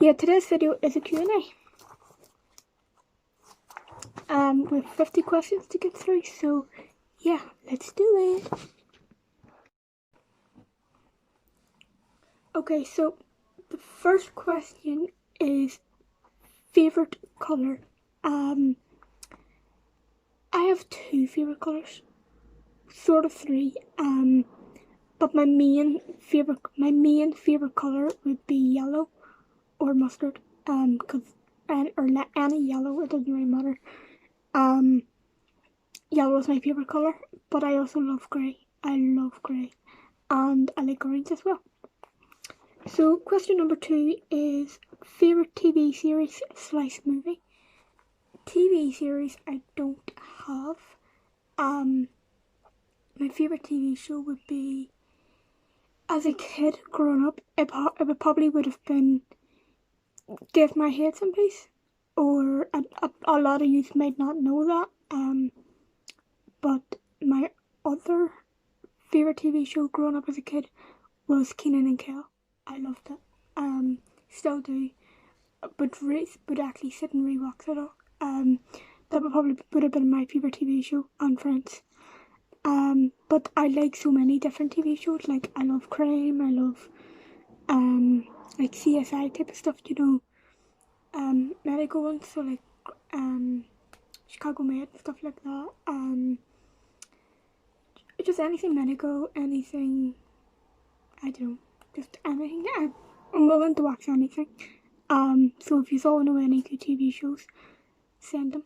yeah, today's video is a Q&A. We have 50 questions to get through, so yeah, let's do it. Okay, so the first question is favorite color. I have two favorite colors, sort of three. But my main favorite color would be yellow or mustard. Or any yellow, it doesn't really matter. Yellow is my favorite color, but I also love grey. I love grey, and I like orange as well. So question number 2 is favorite TV series / movie. TV series I don't have. My favorite TV show would be, as a kid growing up, it probably would have been Give My Head Some Peace, or a lot of youth might not know that. But my other favorite TV show growing up as a kid was Kenan and Kel. I loved it. Still do. But actually sit and rewatch it all. That would have been my favorite TV show, and Friends. But I like so many different TV shows. Like, I love crime. I love like CSI type of stuff. Medical ones. So like Chicago Med and stuff like that. Just anything medical, anything, I don't know, just anything. I'm willing to watch anything. So if you all know any good TV shows, send them.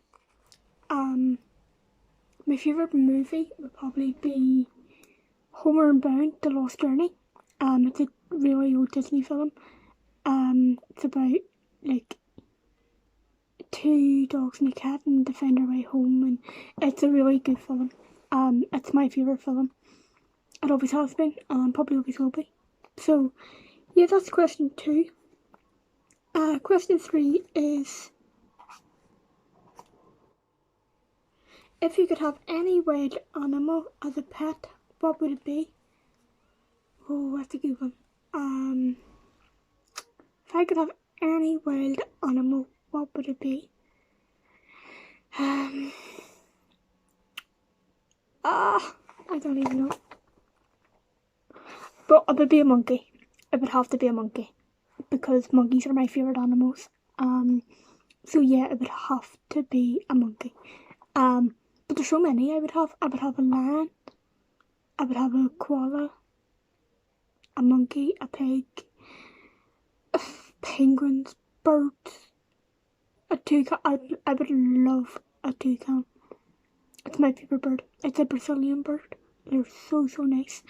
My favourite movie would probably be Homeward Bound: The Lost Journey. It's a really old Disney film. It's about like two dogs and a cat and they find their way home, and it's a really good film. It's my favourite film. It always has been, and probably always will be. So, yeah, that's question 2. Question 3 is, if you could have any wild animal as a pet, what would it be? Oh, that's a good one. If I could have any wild animal, what would it be? I don't even know. But it would be a monkey. It would have to be a monkey, because monkeys are my favourite animals. So yeah, it would have to be a monkey. But there's so many I would have. I would have a lion. I would have a koala. A monkey, a pig, penguins, birds, a toucan. I would love a toucan. It's my favourite bird. It's a Brazilian bird. They're so nice.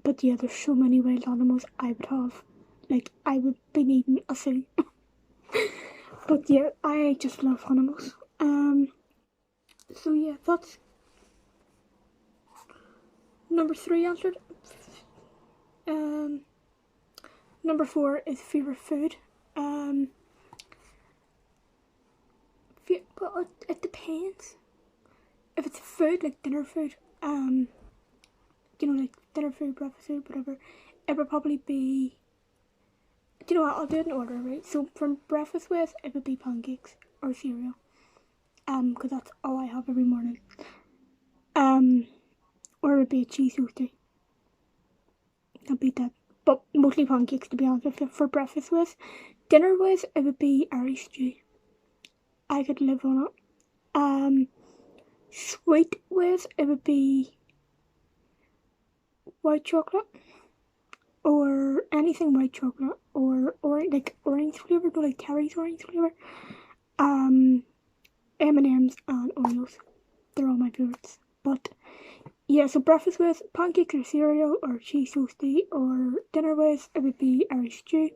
But yeah, there's so many wild animals I would have. Like, I would be needing a zoo. But yeah, I just love animals. So yeah, that's number 3 answered. Number 4 is favourite food. But it depends. If it's food, like dinner food, like dinner food, breakfast food, whatever, it would probably be, do you know what, I'll do it in order, right? So from breakfast with, it would be pancakes or cereal, because that's all I have every morning. Or it would be a cheese toastie. That'd be that. But mostly pancakes, to be honest with you, for breakfast with. Dinner with, it would be Irish stew. I could live on it. Sweet with, it would be white chocolate, or anything white chocolate, or like orange flavoured, like Terry's orange flavour. M&M's and Oreos. They're all my favourites. But yeah, so breakfast with pancakes or cereal or cheese toastie, or dinner with, it would be Irish stew.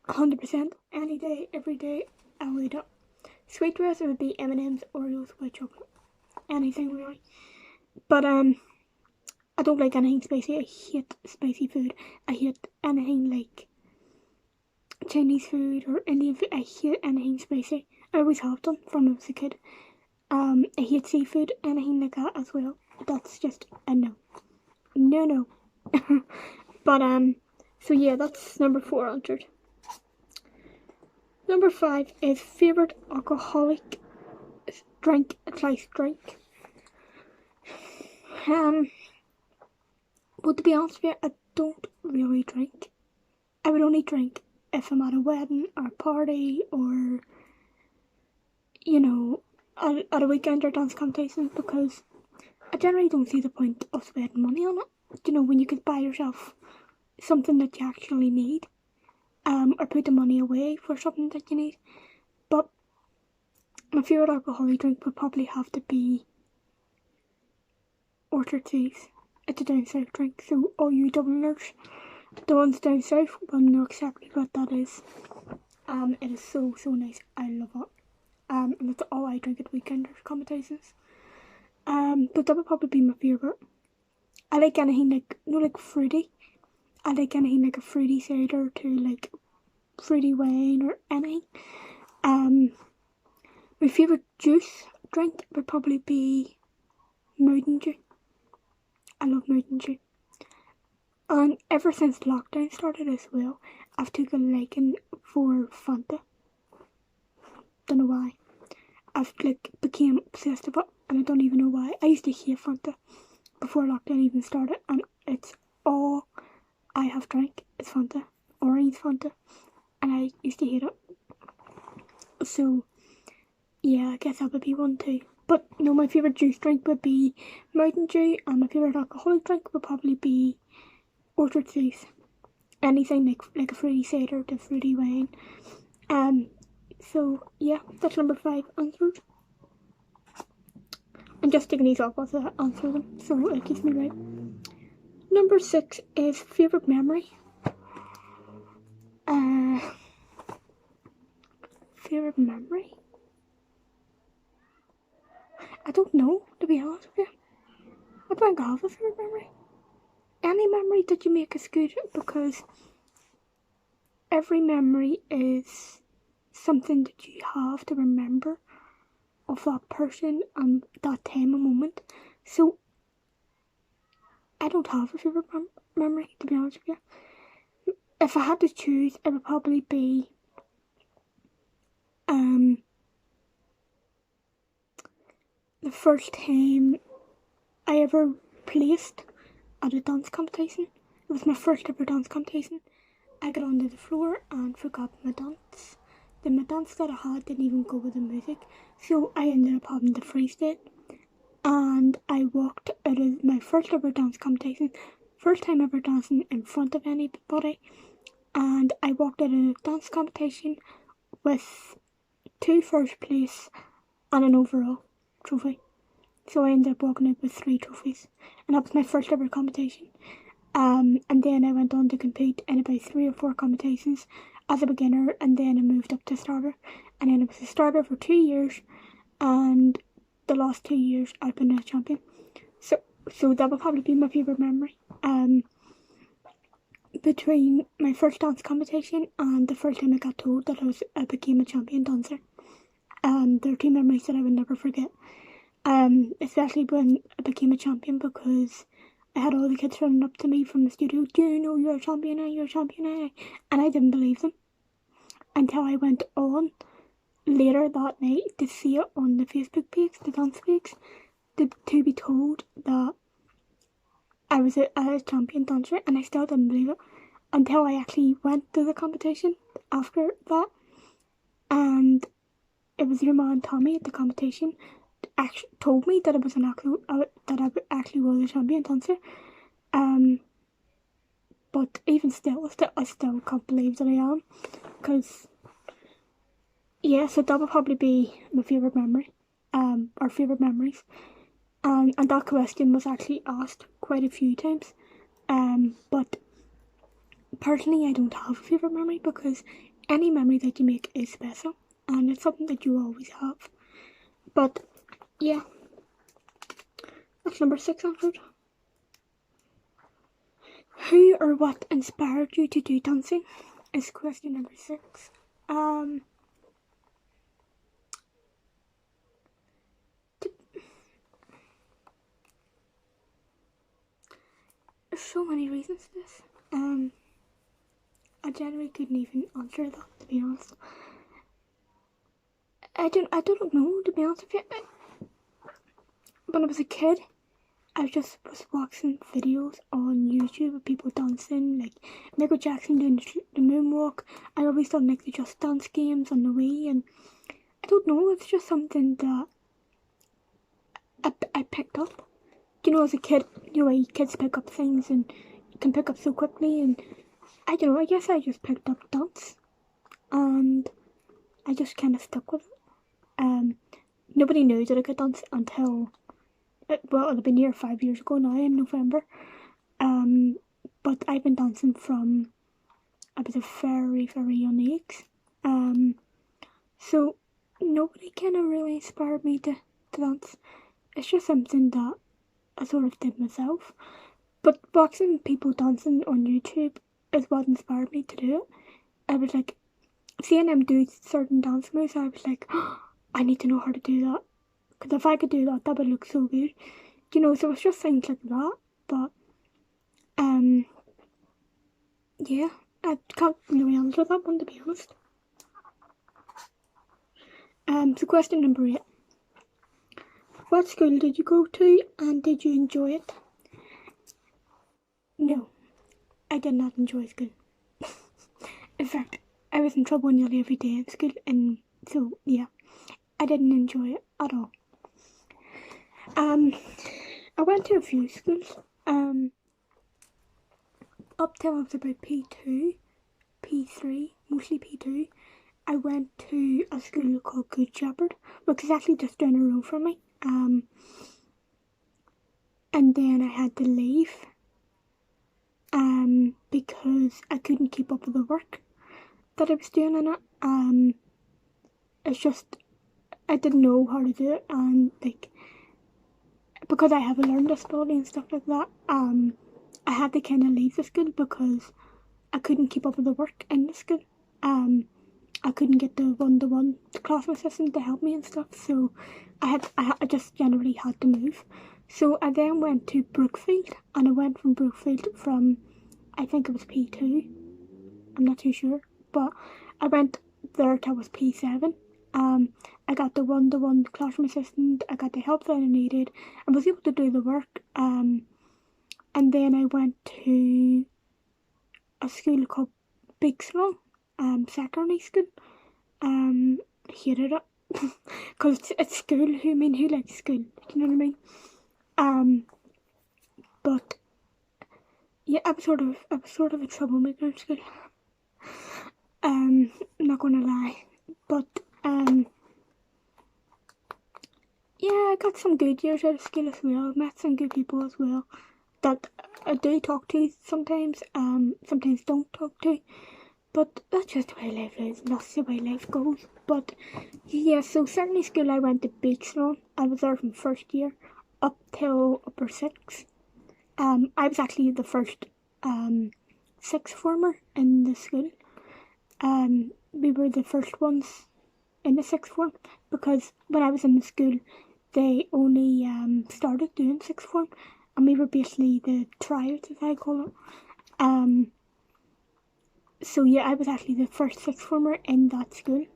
100%. Any day, every day, I'll eat it. Sweet with, it would be M&M's, Oreos, white chocolate. Anything really. But I don't like anything spicy. I hate spicy food. I hate anything like Chinese food or Indian food. I hate anything spicy. I always have done from when I was a kid. I hate seafood, anything like that as well. That's just a no. No. But So yeah, that's number 4 answered. Number 5 is favourite alcoholic drink / drink. But to be honest with you, I don't really drink. I would only drink if I'm at a wedding or a party or, you know, at a weekend or dance competition, because I generally don't see the point of spending money on it. You know, when you could buy yourself something that you actually need, or put the money away for something that you need. But my favourite alcoholic drink would probably have to be Orchard Seas. It's a down south drink, so all you Dubliners, the ones down south, will know exactly what that is. It is so nice. I love it. And that's all I drink at weekend competitions. But that would probably be my favourite. I like anything like fruity. I like anything like a fruity cider to like fruity wine or anything. My favourite juice drink would probably be Mountain Dew. I love Mountain Dew. And ever since lockdown started as well, I've taken a liking for Fanta. Don't know why. I've became obsessed with it, and I don't even know why. I used to hate Fanta before lockdown even started, and it's all I have drank is Fanta, orange Fanta, and I used to hate it. So yeah, I guess that would be one too. But no, my favourite juice drink would be Mountain Dew, and my favourite alcoholic drink would probably be Orchard Seas. Anything like a fruity cider to fruity wine. So yeah, that's number 5 answered. I'm just taking these off as I answer them, so it keeps me right. Number 6 is favourite memory. Favourite memory? I don't know, to be honest with you. I don't have a favourite memory. Any memory that you make is good, because every memory is something that you have to remember of that person and that time and moment. So I don't have a favourite memory, to be honest with you. If I had to choose, it would probably be the first time I ever placed at a dance competition. It was my first ever dance competition. I got onto the floor and forgot my dance. My dance that I had didn't even go with the music, so I ended up having to freestyle. And I walked out of my first ever dance competition, first time ever dancing in front of anybody, and I walked out of a dance competition with 2 first place and an overall trophy. So I ended up walking out with 3 trophies, and that was my first ever competition. And then I went on to compete in about 3 or 4 competitions as a beginner, and then I moved up to starter, and then I was a starter for 2 years, and the last 2 years I've been a champion. So that would probably be my favourite memory. Between my first dance competition and the first time I got told that I became a champion dancer. There are 2 memories that I would never forget. Especially when I became a champion, because I had all the kids running up to me from the studio, do you know you're a champion now, you're a champion now? And I didn't believe them until I went on later that night to see it on the Facebook page, the dance page, to be told that I was a champion dancer, and I still didn't believe it until I actually went to the competition after that. And it was your man Tommy at the competition actually told me that I was that I actually was a champion dancer. But even still, I still can't believe that I am, because yeah, so that would probably be my favourite memory, or favourite memories. And that question was actually asked quite a few times. But personally, I don't have a favourite memory, because any memory that you make is special, and it's something that you always have. But yeah, that's number 6 answered. Who or what inspired you to do dancing is question number 6. There's so many reasons for this. generally couldn't even answer that, to be honest. I don't know, to be honest with you. When I was a kid, I was watching videos on YouTube of people dancing, like Michael Jackson doing the moonwalk. I always done like the Just Dance games on the Wii, and I don't know, it's just something that I picked up. You know, as a kid, you know, kids pick up things and can pick up so quickly, and I don't know, I guess I just picked up dance, and I just kind of stuck with it. Nobody knew that I could dance until, well, it'll be near 5 years ago now in November. But I've been dancing from I was a very, very young age. So nobody kind of really inspired me to dance. It's just something that I sort of did myself. But watching people dancing on YouTube is what inspired me to do it. I was like, seeing them do certain dance moves, I was like, oh, I need to know how to do that. Because if I could do that, that would look so good. You know, so it's just things like that. But, yeah, I can't really answer that one, to be honest. So question number 8. What school did you go to and did you enjoy it? No, I did not enjoy school. In fact, I was in trouble nearly every day in school, and so, yeah, I didn't enjoy it at all. I went to a few schools, up till I was about P2, P3, mostly P2. I went to a school called Good Shepherd, which is actually just down the road from me. And then I had to leave, because I couldn't keep up with the work that I was doing in it. It's just, I didn't know how to do it, and like, because I have a learning disability and stuff like that, I had to kind of leave the school because I couldn't keep up with the work in the school. I couldn't get the one-to-one classroom assistant to help me and stuff, so I just generally had to move. So I then went to Brookfield, and I went from Brookfield from, I think it was P2, I'm not too sure, but I went there till I was P7. I got the one-to-one classroom assistant, I got the help that I needed, I was able to do the work, and then I went to a school called Bigslaw, secondary school. Hated it, because it's school, who likes school, do you know what I mean? But, yeah, I was sort of a troublemaker in school. I'm not gonna lie, but, yeah, I got some good years out of school as well. Met some good people as well that I do talk to sometimes, sometimes don't talk to. But that's just the way life is, and that's the way life goes. But yeah, so secondary school I went to Bigslaw. I was there from first year up till upper 6. I was actually the first sixth former in the school. We were the first ones in the sixth form, because when I was in the school they only started doing sixth form, and we were basically the tryouts, as I call it. So yeah, I was actually the first sixth former in that school,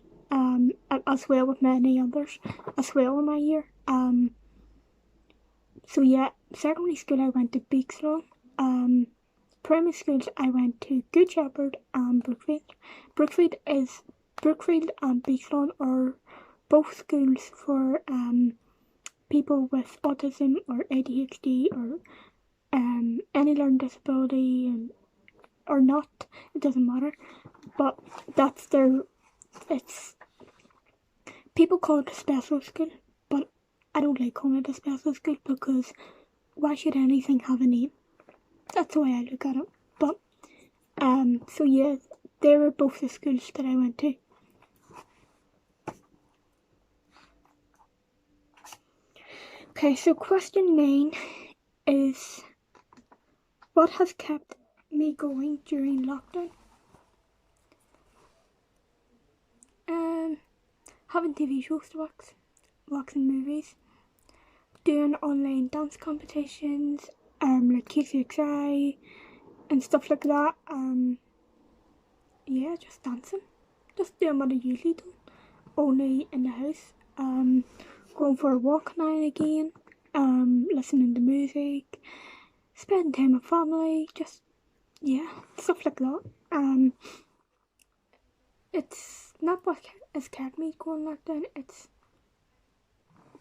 as well with many others as well in my year. So yeah, secondary school I went to Bigslaw. Primary schools I went to Good Shepherd and Brookfield. Brookfield and Bigslaw are both schools for people with autism or ADHD or any learning disability, or not, it doesn't matter, but it's, people call it a special school, but I don't like calling it a special school, because why should anything have a name? That's the way I look at it. But, so yeah, they were both the schools that I went to. Okay, so question 9 is, what has kept me going during lockdown? Having TV shows to watch, watching movies, doing online dance competitions, like KCXI and stuff like that. yeah, just dancing. Just doing what I usually do, only in the house. Going for a walk now and again, listening to music, spending time with family, just, yeah, stuff like that. It's not what has kept me going lockdown, it's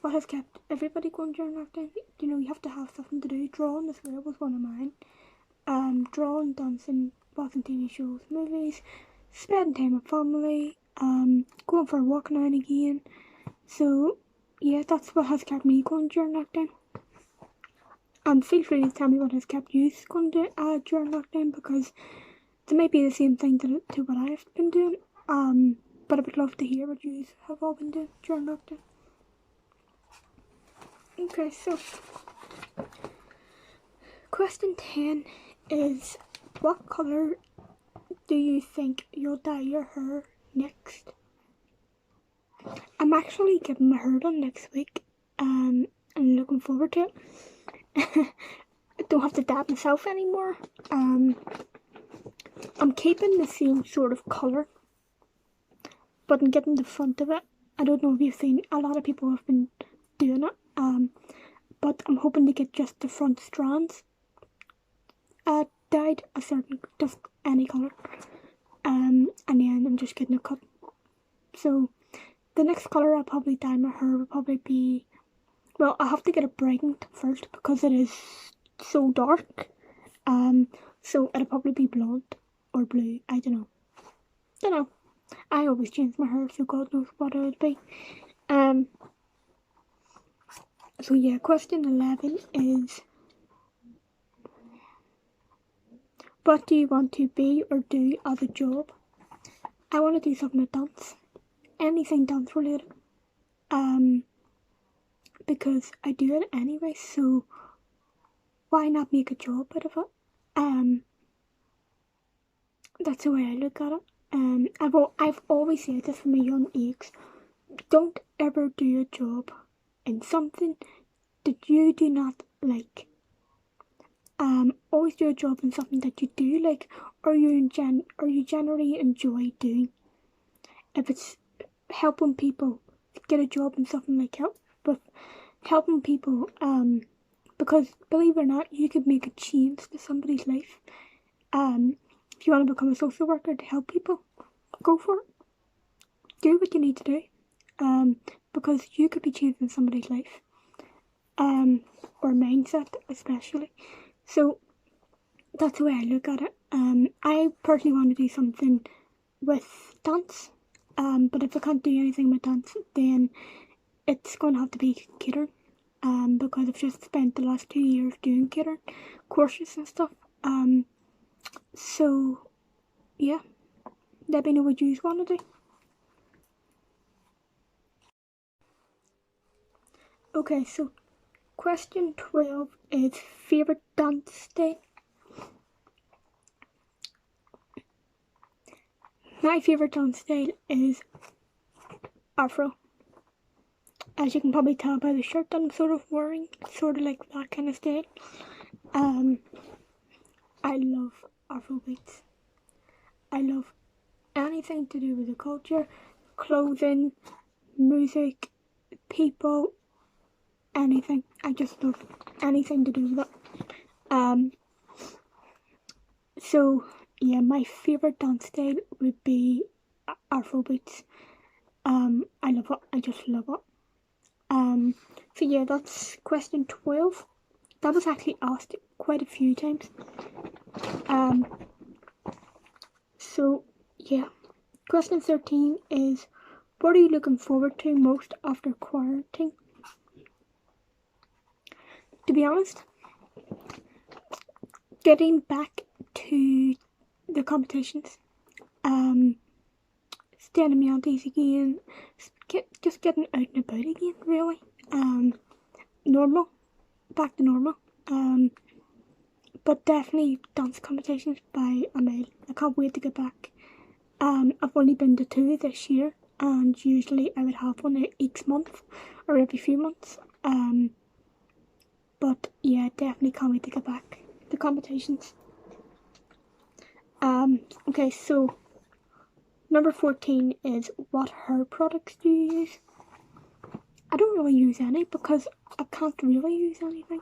what has kept everybody going during lockdown. You know, you have to have something to do. Drawing as well was one of mine. Drawing, dancing, watching TV shows, movies, spending time with family, going for a walk now and again. So, yeah, that's what has kept me going during lockdown. And feel free to tell me what has kept you going during lockdown, because it might be the same thing to what I've been doing. But I would love to hear what you have all been doing during lockdown. Okay, so question 10 is, what colour do you think you'll dye your hair next? I'm actually getting my hair done next week. I'm looking forward to it. I don't have to dab myself anymore. I'm keeping the same sort of colour, but I'm getting the front of it. I don't know if you've seen, a lot of people have been doing it. But I'm hoping to get just the front strands dyed a certain, just any colour. And then I'm just getting a cut. So the next colour I'll probably dye my hair will probably be, well, I have to get it brightened first because it is so dark. So it'll probably be blonde or blue. I don't know. I always change my hair, so God knows what it would be. So yeah, question 11 is, what do you want to be or do as a job? I want to do something with dance. Anything dance related. Because I do it anyway, so why not make a job out of it? That's the way I look at it. I've always said this from a young age. Don't ever do a job in something that you do not like. Always do a job in something that you do like, or you generally enjoy doing. If it's helping people get a job in something like helping people, because believe it or not, you could make a change to somebody's life. If you want to become a social worker to help people, go for it. Do what you need to do, because you could be changing somebody's life, or mindset especially. So that's the way I look at it. I personally want to do something with dance, but if I can't do anything with dance, then it's going to have to be catering, because I've just spent the last 2 years doing catering courses and stuff. So yeah, let me know what you want to do. Okay, so question 12 is favourite dance style. My favourite dance style is Afro. As you can probably tell by the shirt that I'm sort of wearing, sort of like that kind of style. I love Afrobeats. I love anything to do with the culture, clothing, music, people, anything. I just love anything to do with it. So yeah, my favourite dance style would be Afrobeats. I love it. I just love it. So yeah, that's question 12. That was actually asked quite a few times. So yeah, question 13 is, what are you looking forward to most after quarantine? To be honest, getting back to the competitions, staying at my auntie's again, just getting out and about again, really. Normal, back to normal. But definitely dance competitions by a mile. I can't wait to get back. I've only been to 2 this year, and usually I would have one each month or every few months. But yeah, definitely can't wait to get back. The competitions. Okay, so Number 14 is what hair products do you use? I don't really use any because I can't really use anything.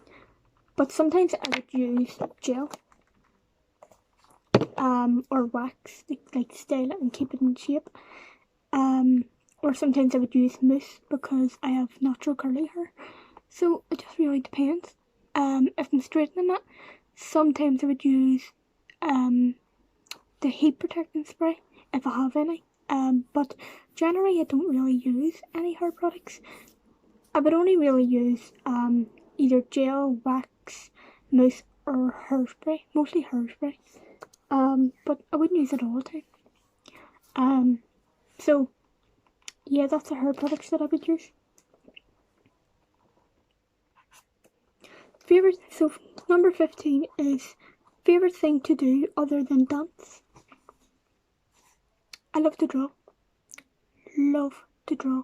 But sometimes I would use gel or wax to like style it and keep it in shape. Or sometimes I would use mousse because I have natural curly hair. So it just really depends. If I'm straightening it, sometimes I would use the heat protecting spray if I have any. But generally I don't really use any hair products. I would only really use either gel, wax, mousse, or hairspray. Mostly hairspray. But I wouldn't use it all the time. So yeah, that's the hair products that I would use. So number 15 is favorite thing to do other than dance. I love to draw. Love to draw.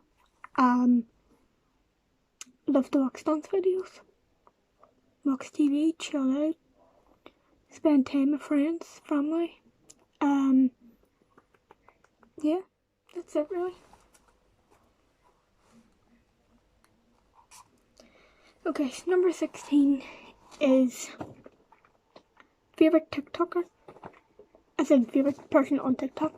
Love to watch dance videos. Watch TV, chill out. Spend time with friends, family. Yeah, that's it really. Okay, so number 16 is favorite TikToker. I said favorite person on TikTok.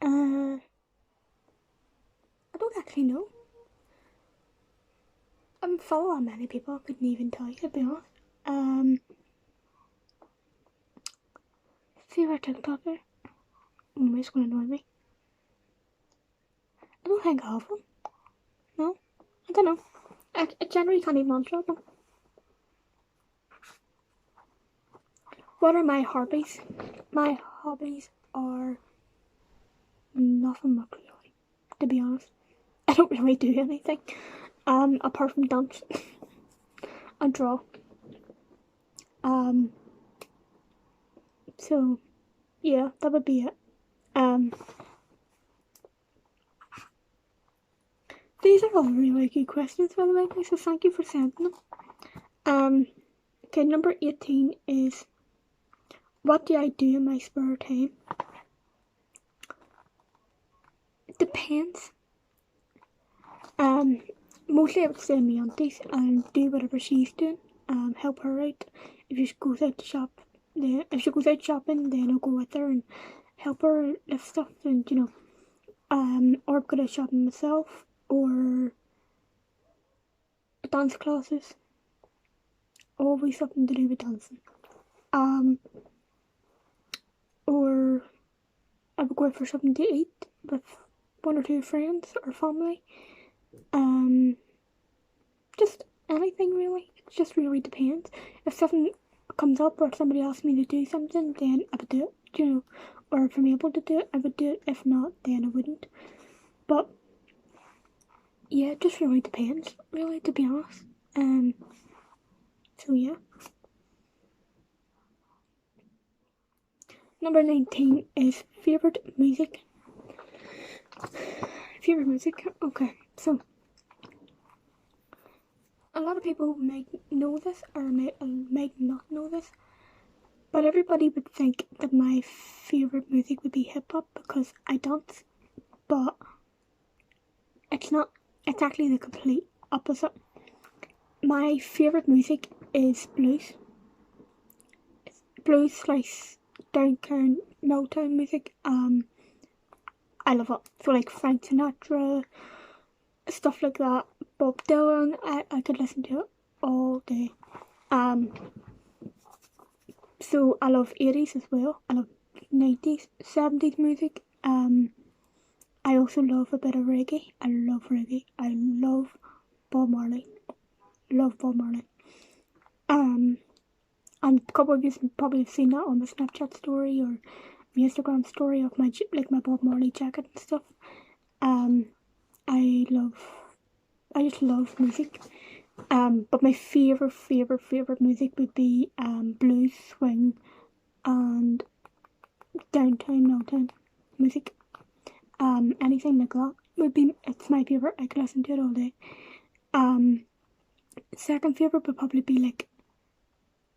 I don't actually know. I don't follow that many people. I couldn't even tell you, to be honest. Favorite TikToker. It's gonna annoy me. I don't think I have one. No, I don't know. I generally can't even answer them. What are my hobbies? My hobbies are nothing much really, to be honest. I don't really do anything. Apart from dance and draw. So yeah, that would be it. These are all really good questions, by the way, so thank you for sending them. Okay, number 18 is what do I do in my spare time? Depends. Mostly I would stay with my auntie's and do whatever she's doing. Help her out. If she goes out to shop, if she goes out shopping, then I'll go with her and help her lift stuff, and or go out shopping myself, or dance classes. Always something to do with dancing. Or I would go out for something to eat with one or two friends or family. Just anything really. It just really depends. If something comes up or if somebody asks me to do something, then I would do it, or if I'm able to do it, I would do it. If not, then I wouldn't. But yeah, it just really depends, really, to be honest. So yeah. Number 19 is favorite music. Favorite music? Okay, so a lot of people may know this or may not know this, but everybody would think that my favorite music would be hip hop because I dance, but it's not. It's actually the complete opposite. My favorite music is blues. It's blues, like downtown, Motown music. I love it. So like Frank Sinatra, stuff like that. Bob Dylan, I could listen to it all day. So I love 80s as well. I love 90s, 70s music. I also love a bit of reggae. I love reggae. I love Bob Marley. Love Bob Marley. And a couple of you probably have seen that on my Snapchat story or my Instagram story of my Bob Marley jacket and stuff. I just love music. But my favorite music would be blues, swing, and downtown, Motown music. Anything like that it's my favorite. I could listen to it all day. Second favorite would probably be like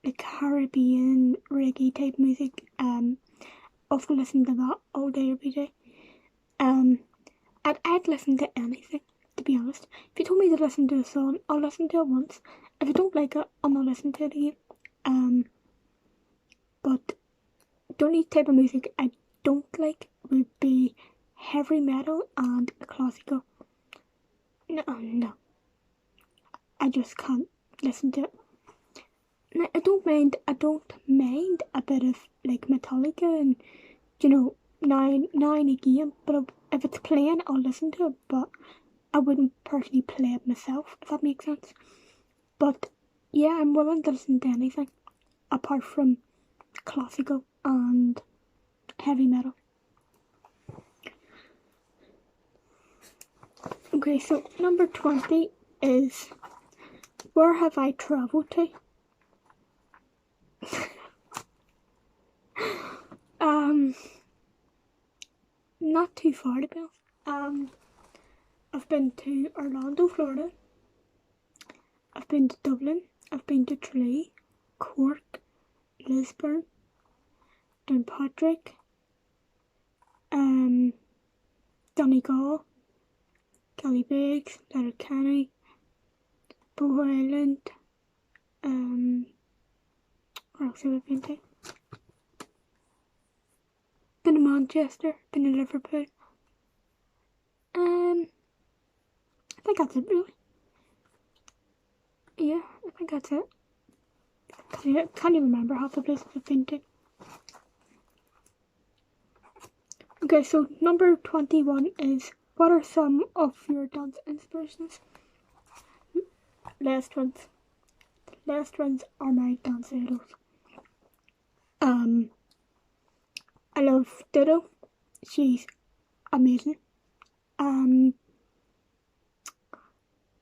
like Caribbean reggae type music. Often listen to that all day, every day. I'd listen to anything, to be honest. If you told me to listen to a song, I'll listen to it once. If I don't like it, I'll not listen to it again. But the only type of music I don't like would be heavy metal and classical. No. I just can't listen to it. I don't mind a bit of like Metallica and, you know, Nine again, but if it's playing, I'll listen to it, but I wouldn't personally play it myself, if that makes sense. But yeah, I'm willing to listen to anything apart from classical and heavy metal. Okay, so number 20 is, where have I travelled to? Not too far to be honest. I've been to Orlando, Florida. I've been to Dublin. I've been to Tralee, Cork, Lisburn, Downpatrick, Donegal, Callybiggs, Letterkenny, Bow Island, where else have I been to? Been to Manchester, been to Liverpool. I think that's it really. Yeah, I think that's it. Can't even remember half the places I've been to. Okay, so number 21 is, what are some of your dance inspirations? Les Twins. Les Twins are my dance idols. I love Ditto. She's amazing.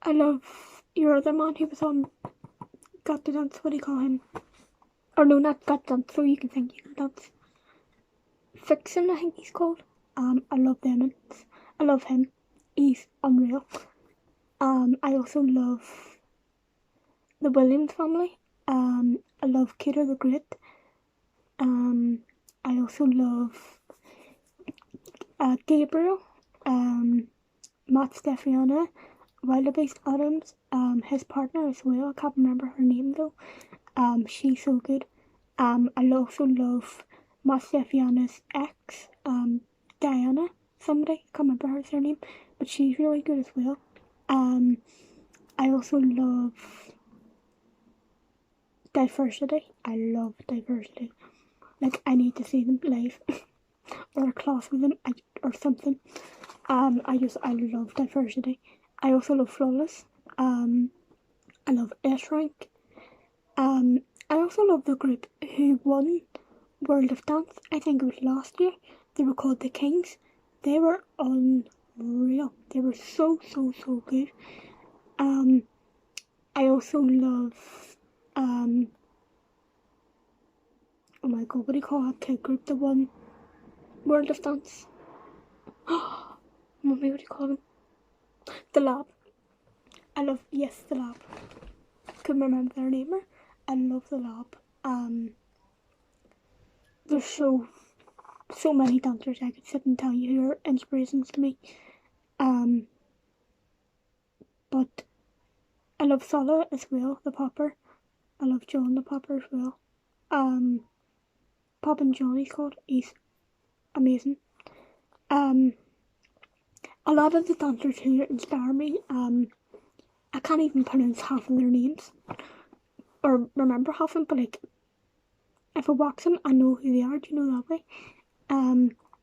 I love your other man who was on Got to Dance, what do you call him? Or no, not Got to Dance, So You Can Think You Can Dance. Fixin', I think he's called. I love them. I love him. He's unreal. I also love the Williams family. I love Kiddo the Great. I also love Gabriel, Matt Steffiana, Wildebeest Adams, his partner as well. I can't remember her name though. She's so good. I also love Matt Steffiana's ex, Diana, somebody, I can't remember her surname, but she's really good as well. I also love Diversity. I love Diversity. Like, I need to see them live or a class with them or something. I love Diversity. I also love Flawless. I love S-Rank. I also love the group who won World of Dance. I think it was last year. They were called the Kings. They were unreal. They were so good. I also love oh my god, what do you call that kid group that won World of Dance? Mummy, what do you call them? The Lab. I love, yes, The Lab. Couldn't remember their name. I love The Lab. There's so many dancers I could sit and tell you who are inspirations to me. But I love Sala as well, the popper. I love John the popper as well. Poppin' John he's called. He's amazing. A lot of the dancers who inspire me, I can't even pronounce half of their names or remember half of them, but like if I watch them, I know who they are. Do you know that way?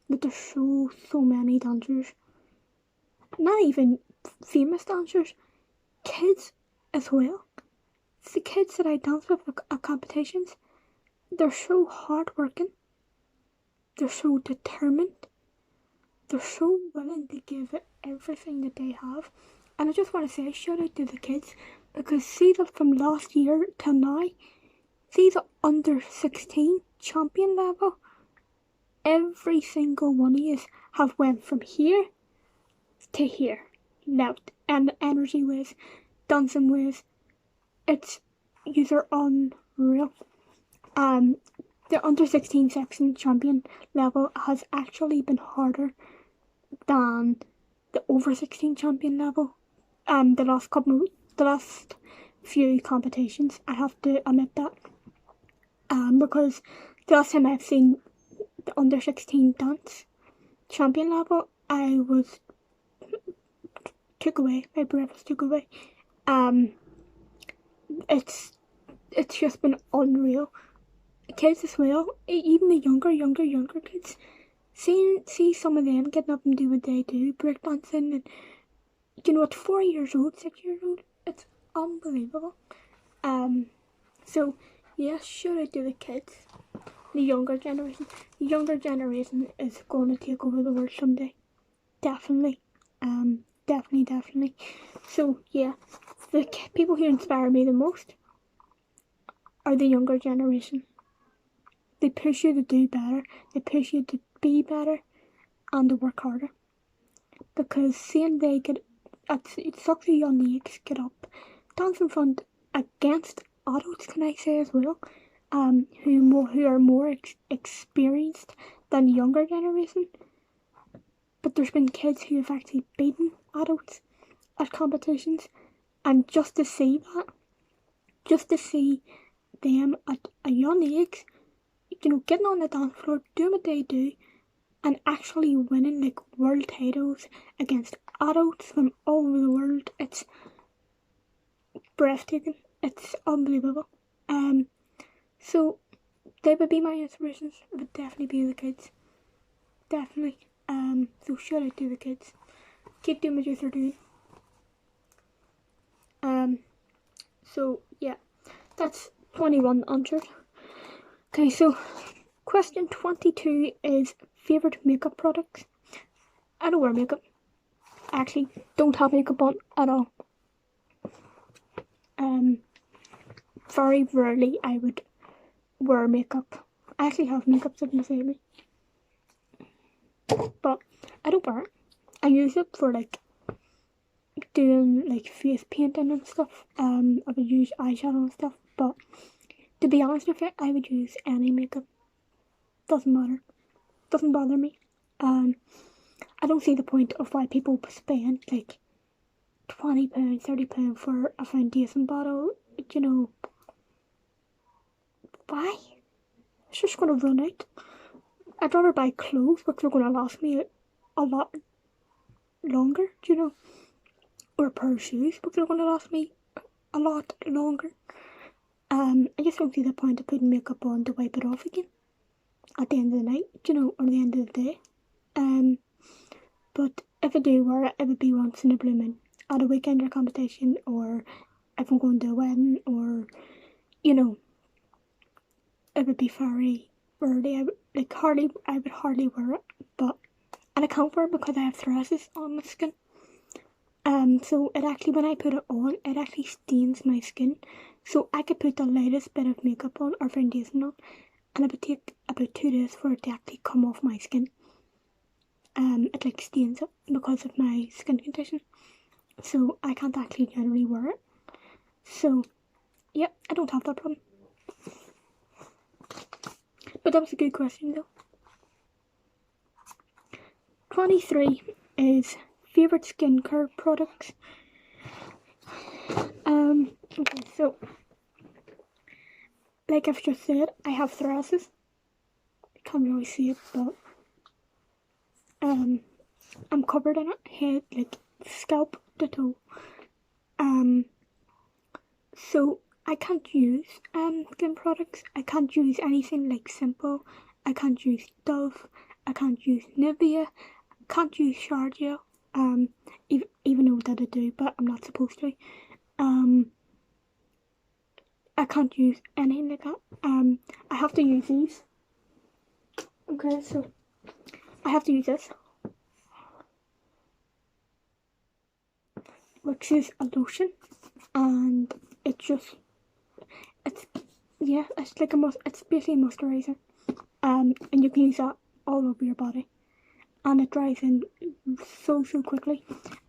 But there's so many dancers. Not even famous dancers, kids as well. It's the kids that I dance with at competitions. They're so hardworking. They're so determined. They're so willing to give it everything that they have. And I just want to say, shout out to the kids, because see that from last year till now, see the under 16 champion level, every single one of you have went from here to here. Now, and energy ways, dancing ways, you're unreal. The under 16 section champion level has actually been harder than the over 16 champion level. The last few competitions, I have to admit that. Because the last time I've seen the under 16 dance champion level, I was took away. My breath was took away. It's just been unreal. Kids as well, even the younger kids. See some of them getting up and do what they do, breakdancing, and you know, at 4 years old, 6 years old, it's unbelievable. So yes, shout out to the kids, the younger generation. The younger generation is going to take over the world someday, definitely. Definitely. So yeah, the people who inspire me the most are the younger generation. They push you to do better, they push you to be better, and to work harder. Because seeing they get, it sucks a young age get up, dance in front against adults, can I say as well, who are more experienced than the younger generation. But there's been kids who have actually beaten adults at competitions, and just to see them at a young age, you know, getting on the dance floor, doing what they do, and actually winning like world titles against adults from all over the world, it's breathtaking. It's unbelievable. So they would be my inspirations. It would definitely be the kids. Definitely. So shout out to the kids. Keep doing what you're doing. So yeah, that's 21 answered. Okay, so question 22 is favourite makeup products. I don't wear makeup. I actually don't have makeup on at all. Very rarely I would wear makeup. I actually have makeup sitting beside me, but I don't wear it. I use it for like doing like face painting and stuff. I would use eyeshadow and stuff, but to be honest with you, I would use any makeup. Doesn't matter. Doesn't bother me. I don't see the point of why people spend like £20, £30 for a foundation bottle. You know, why? It's just gonna run out. I'd rather buy clothes, which are gonna last me a lot longer, you know, or a pair of shoes, which are gonna last me a lot longer. I just don't see the point of putting makeup on to wipe it off again at the end of the night, you know, or the end of the day. But if I do wear it, it would be once in a blue moon, at a weekend or competition, or if I'm going to a wedding, or, you know, it would be very rarely. I would hardly wear it, and I can't wear it because I have thrusts on my skin. So it actually, when I put it on, it actually stains my skin. So I could put the lightest bit of makeup on or foundation on, and it would take about 2 days for it to actually come off my skin. It like stains it because of my skin condition. So I can't actually generally wear it. So, yeah, I don't have that problem. But that was a good question though. 23 is favourite skincare products. Okay, so like I've just said, I have psoriasis. You can't really see it, but I'm covered in it, head, like scalp to toe. So I can't use skin products. I can't use anything like Simple. I can't use Dove. I can't use Nivea. I can't use shower gel. Even though that I do, but I'm not supposed to. I can't use anything like that. I have to use these. Okay, so I have to use this, which is a lotion, and it's like it's basically a moisturizer. And you can use that all over your body, and it dries in so quickly.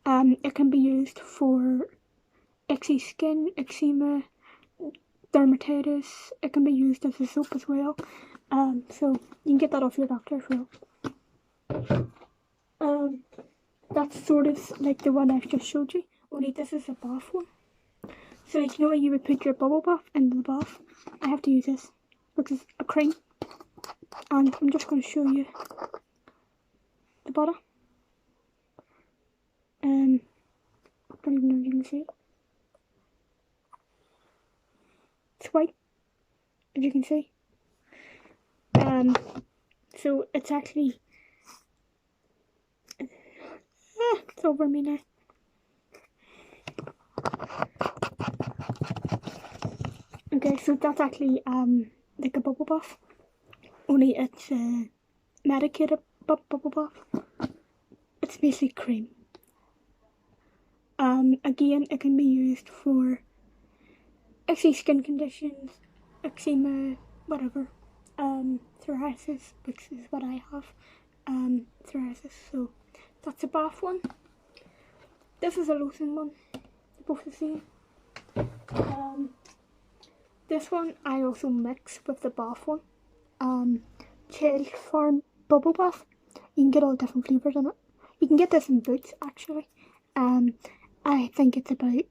It can be used for itchy skin, eczema, dermatitis. It can be used as a soap as well. So you can get that off your doctor as well. That's sort of like the one I've just showed you, only this is a bath one. So like, you know when you would put your bubble bath into the bath? I have to use this, which is a cream. And I'm just going to show you the bottle. I don't even know if you can see it. It's white, as you can see. So it's actually it's over me now. Okay, so that's actually like a bubble bath, only it's medicated bubble bath. It's basically cream. Again, it can be used for skin conditions, eczema, whatever. Psoriasis, which is what I have. Psoriasis, so that's a bath one. This is a lotion one. They're both the same. This one I also mix with the bath one. Chill Farm Bubble Bath. You can get all different flavours in it. You can get this in Boots actually. I think it's about,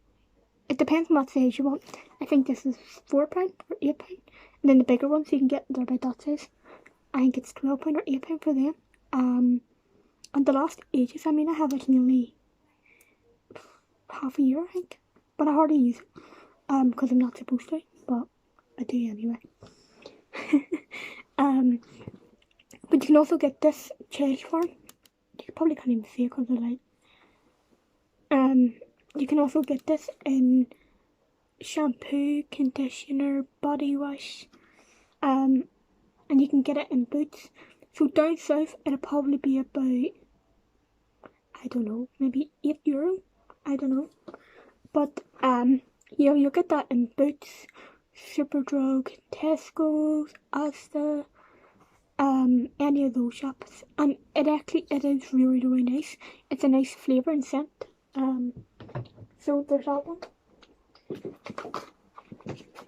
it depends on what size you want. I think this is £4 or £8. And then the bigger ones you can get, they're about that size. I think it's £12 or £8 for them. And the last ages, I mean I have it nearly half a year I think. But I hardly use it. Because I'm not supposed to, but I do anyway. But you can also get this Chill Farm. You probably can't even see it because of the light. You can also get this in shampoo, conditioner, body wash, and you can get it in Boots. So down south it'll probably be about, I don't know, maybe €8. I don't know. But yeah, you'll get that in Boots, Superdrug, Tesco's, Asda, any of those shops, and it is really, really nice. It's a nice flavour and scent. So there's that one.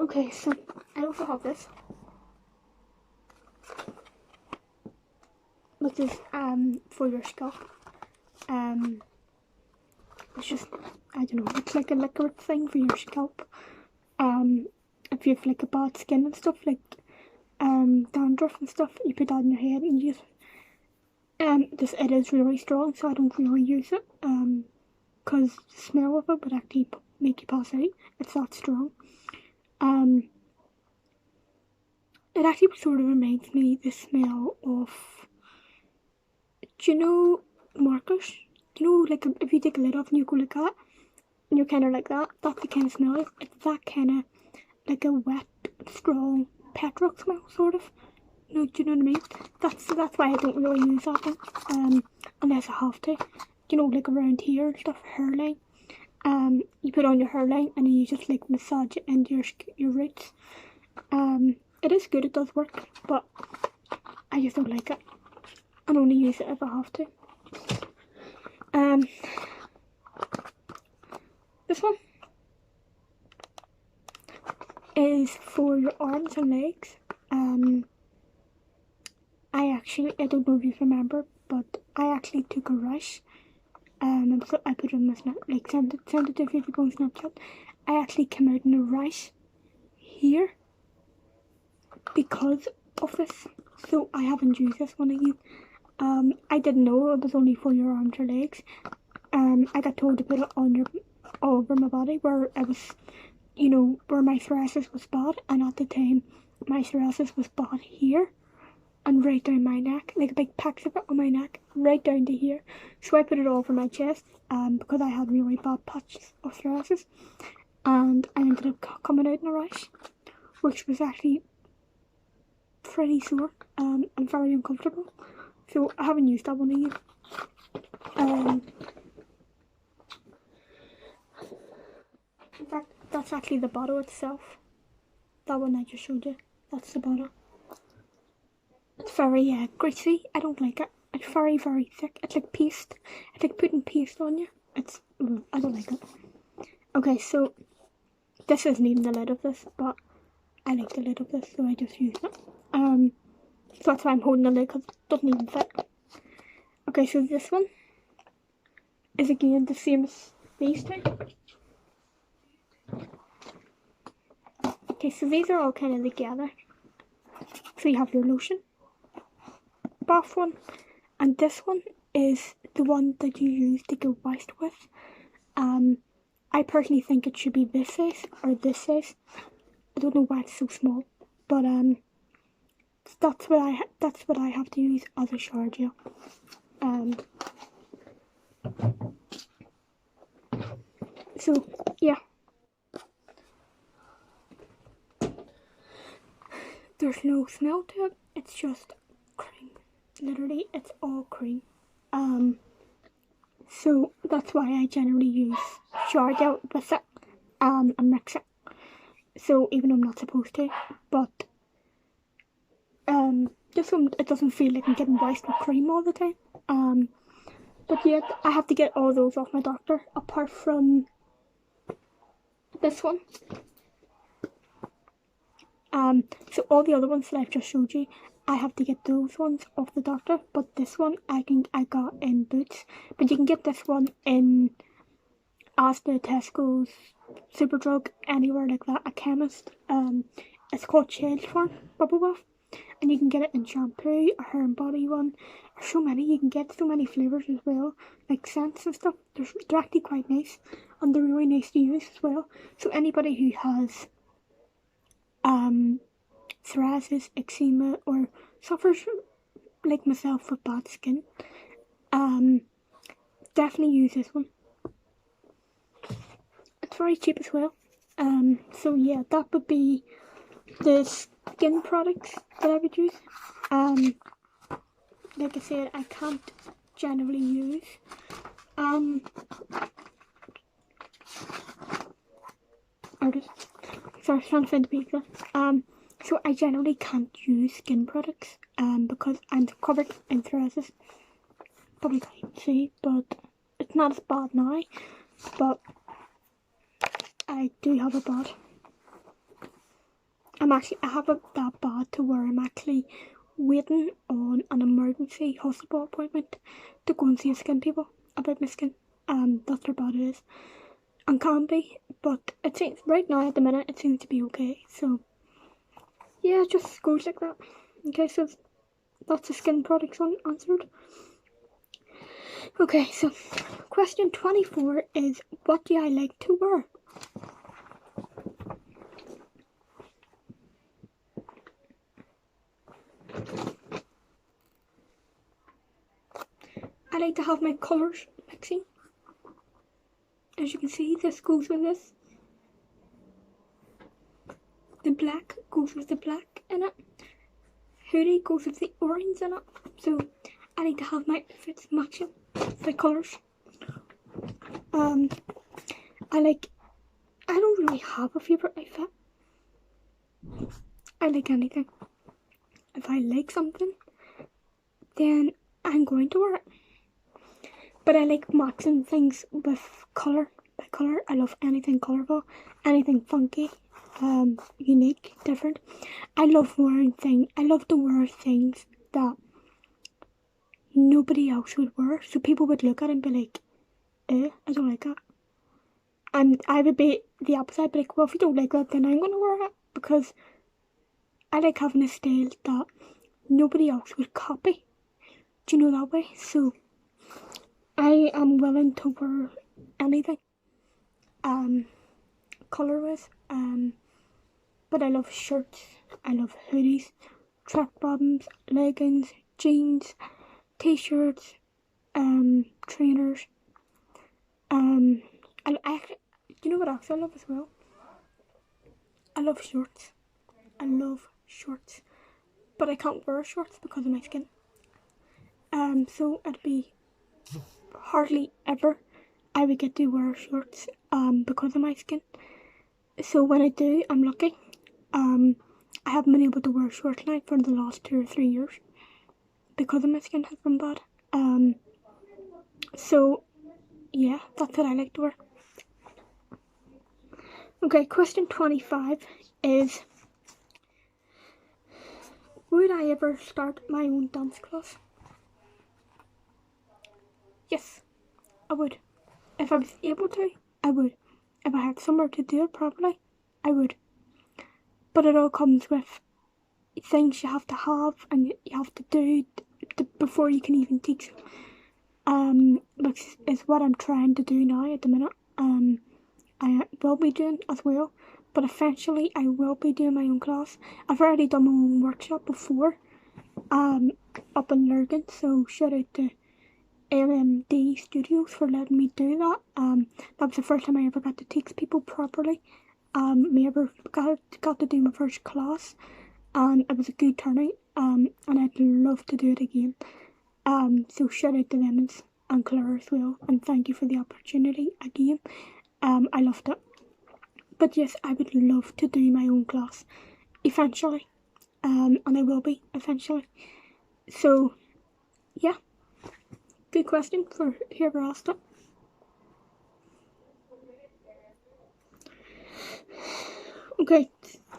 Okay, so I also have this, which is for your scalp. It's just, I don't know, it's like a liquid thing for your scalp. If you have like a bad skin and stuff, like dandruff and stuff, you put that on your head and you just, it is really strong, so I don't really use it, because the smell of it would actually make you pass out. It's that strong. It actually sort of reminds me the smell of, do you know markers? Do you know, like if you take a lid off and you go like that, and you're kind of like that, that's the kind of smell. It's that kind of like a wet, strong petrol smell, sort of. No, do you know what I mean? That's why I don't really use that one, unless I have to. You know, like around here and stuff, hairline. You put on your hairline and you just like massage it into your roots. It is good, it does work, but I just don't like it. I only use it if I have to. This one is for your arms and legs. I don't know if you remember, but I actually took a rash. I put it on my snap, like sent it to a few people on Snapchat. I actually came out in a rash here because of this, so I haven't used this one again. I didn't know it was only for your arms or legs. I got told to put it on all over my body where it was, you know, where my psoriasis was bad, and at the time my psoriasis was bad here and right down my neck, like a big patch of it on my neck, right down to here. So I put it all over my chest, because I had really bad patches of psoriasis, and I ended up coming out in a rash, which was actually pretty sore, and very uncomfortable. So I haven't used that one either. In fact, that's actually the bottle itself. That one I just showed you, that's the bottle. It's very greasy. I don't like it. It's very, very thick. It's like paste. It's like putting paste on you. I don't like it. Okay, so this isn't even the lid of this, but I like the lid of this, so I just use it. So that's why I'm holding the lid, because it doesn't even fit. Okay, so this one is again the same as these two. Okay, so these are all kind of together. So you have your lotion, bath one, and this one is the one that you use to go moist with. I personally think it should be this size or this size. I don't know why it's so small, but that's what I have to use as a shower gel. So yeah, there's no smell to it. It's just cream. Literally, it's all cream. So that's why I generally use shower gel with it, and mix it. So even though I'm not supposed to, but just so it doesn't feel like I'm getting moist with cream all the time. But yeah, I have to get all those off my doctor, apart from this one. So all the other ones that I've just showed you, I have to get those ones off the doctor. But this one I got in Boots. But you can get this one in Asda, Tesco's, Superdrug, anywhere like that, a chemist. It's called Change Farm Bubble Bath, and you can get it in shampoo, a hair and body one. There's so many. You can get so many flavours as well, like scents and stuff. They're actually quite nice, and they're really nice to use as well. So anybody who has psoriasis, eczema, or suffers like myself with bad skin, definitely use this one. It's very cheap as well. So yeah, that would be the skin products that I would use. Like I said, I can't generally use sorry, I was trying to find the pizza. So I generally can't use skin products because I'm covered in psoriasis. Probably can't see, but it's not as bad now. But I do have a bad. I have it that bad to where I'm actually waiting on an emergency hospital appointment to go and see a skin people about my skin. That's how bad it is. And can be, but it seems right now at the minute it seems to be okay. So yeah, it just goes like that. Okay, so that's the skin products one answered. Okay, so question 24 is, what do I like to wear? I like to have my colours mixing. As you can see, this goes with this. The black goes with the black in it. Hoodie goes with the orange in it. So I like to have my outfits matching the colours. I don't really have a favourite outfit. I like anything. If I like something, then I'm going to wear it. But I like matching things with colour. By colour, I love anything colourful, anything funky, unique, different. I love to wear things that nobody else would wear. So people would look at it and be like, I don't like that. And I would be the opposite, be like, well, if you don't like that, then I'm going to wear it. Because I like having a style that nobody else would copy. Do you know that way? So I am willing to wear anything, colour-wise. But I love shirts, I love hoodies, track bottoms, leggings, jeans, t-shirts, trainers. Do you know what else I love as well? I love shorts. I love shorts, but I can't wear shorts because of my skin. So it'd be hardly ever I would get to wear shorts because of my skin. So when I do, I'm lucky. I haven't been able to wear shorts now for the last 2 or 3 years because of my skin has been bad. So yeah, that's what I like to wear. Okay, question 25 is, I ever start my own dance class? Yes, I would. If I was able to, I would. If I had somewhere to do it properly, I would. But it all comes with things you have to have and you have to do before you can even teach them. Which is what I'm trying to do now at the minute. I will be doing as well, but eventually I will be doing my own class. I've already done my own workshop before, up in Lurgan, so shout out to MMD Studios for letting me do that. That was the first time I ever got to teach people properly. Me ever got to do my first class, and it was a good turnout. And I'd love to do it again. So shout out to them and Claire as well, and thank you for the opportunity again. I loved it. But yes, I would love to do my own class eventually, and I will be eventually. So yeah, good question for whoever asked it. Okay,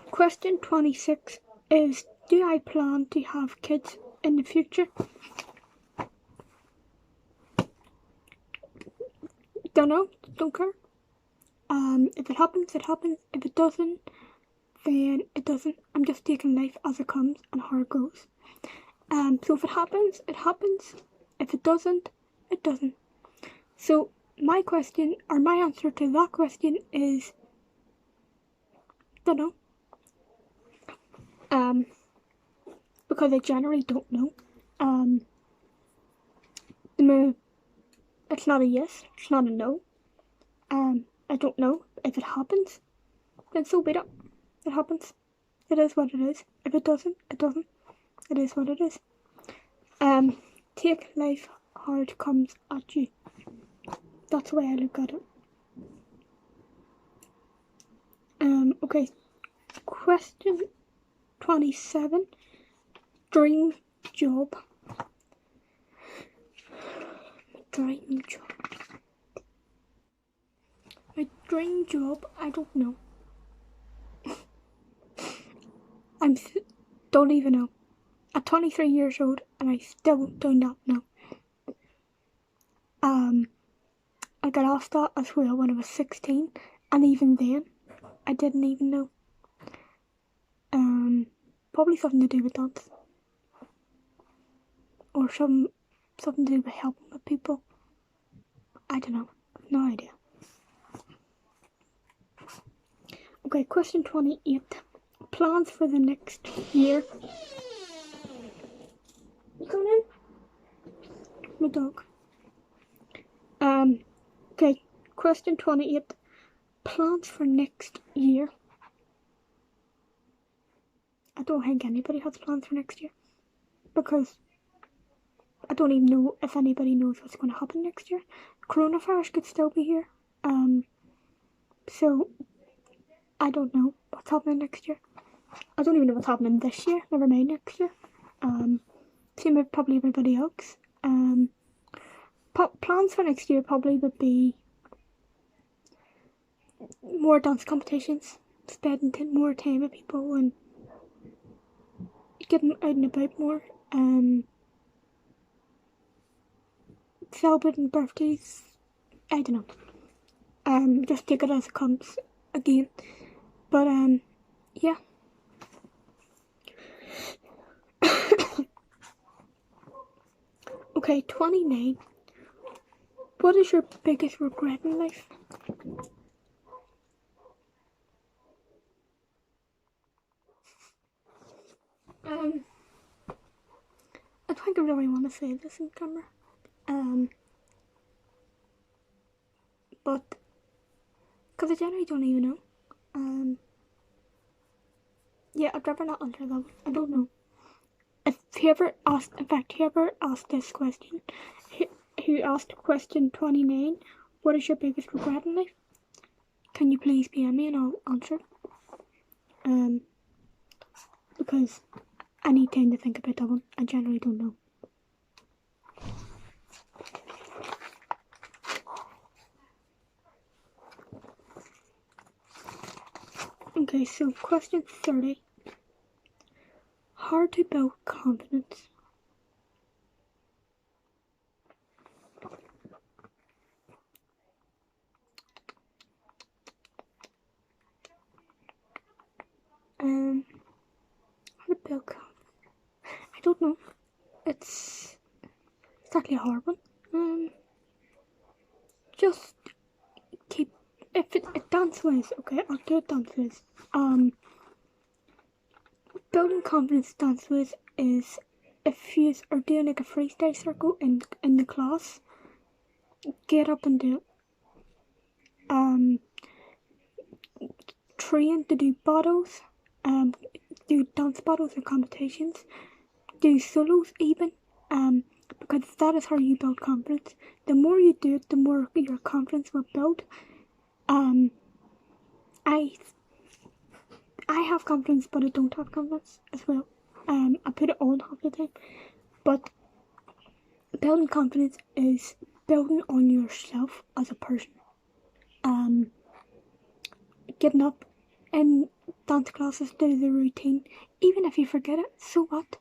question 26 is, do I plan to have kids in the future? Don't know, don't care. If it happens, it happens. If it doesn't, then it doesn't. I'm just taking life as it comes and how it goes. So if it happens, it happens. If it doesn't, it doesn't. So my question, or my answer to that question is, don't know. Because I generally don't know. It's not a yes, it's not a no. I don't know. If it happens, then so be it. It happens. It is what it is. If it doesn't, it doesn't. It is what it is. Take life how it comes at you. That's the way I look at it. Okay. Question 27. Dream job. Dream job. My dream job, I don't know. Don't even know. I'm 23 years old and I still do not know. I got asked that as well when I was 16, and even then, I didn't even know. Probably something to do with dance. Or something to do with helping with people. I don't know. No idea. Okay, question 28. Plans for the next year. You coming in? My dog. Okay, question 28. Plans for next year. I don't think anybody has plans for next year. Because I don't even know if anybody knows what's going to happen next year. Coronavirus could still be here. So I don't know what's happening next year. I don't even know what's happening this year, never mind next year. Same with probably everybody else. Plans for next year probably would be more dance competitions, spending more time with people and getting out and about more, celebrating birthdays, I don't know. Just take it as it comes again. But yeah. Okay, 29. What is your biggest regret in life? I think I really want to say this in camera. But because I generally don't even know. Yeah, I'd rather not answer that one. I don't know. If whoever asked this question, who asked question 29, what is your biggest regret in life? Can you please PM me and I'll answer? Because I need time to think about that one. I generally don't know. Okay, so question 30. hard to build confidence. How to build confidence? I don't know. It's actually a hard one. Just keep. If it dance ways, okay, I'll do it dance ways. Building confidence dance ways is if you are doing like a freestyle circle in the class, get up and do it. Train to do battles, do dance battles or competitions, do solos even, because that is how you build confidence. The more you do it, the more your confidence will build. I have confidence, but I don't have confidence as well. I put it on half the time, but building confidence is building on yourself as a person. Getting up in dance classes, do the routine, even if you forget it, so what?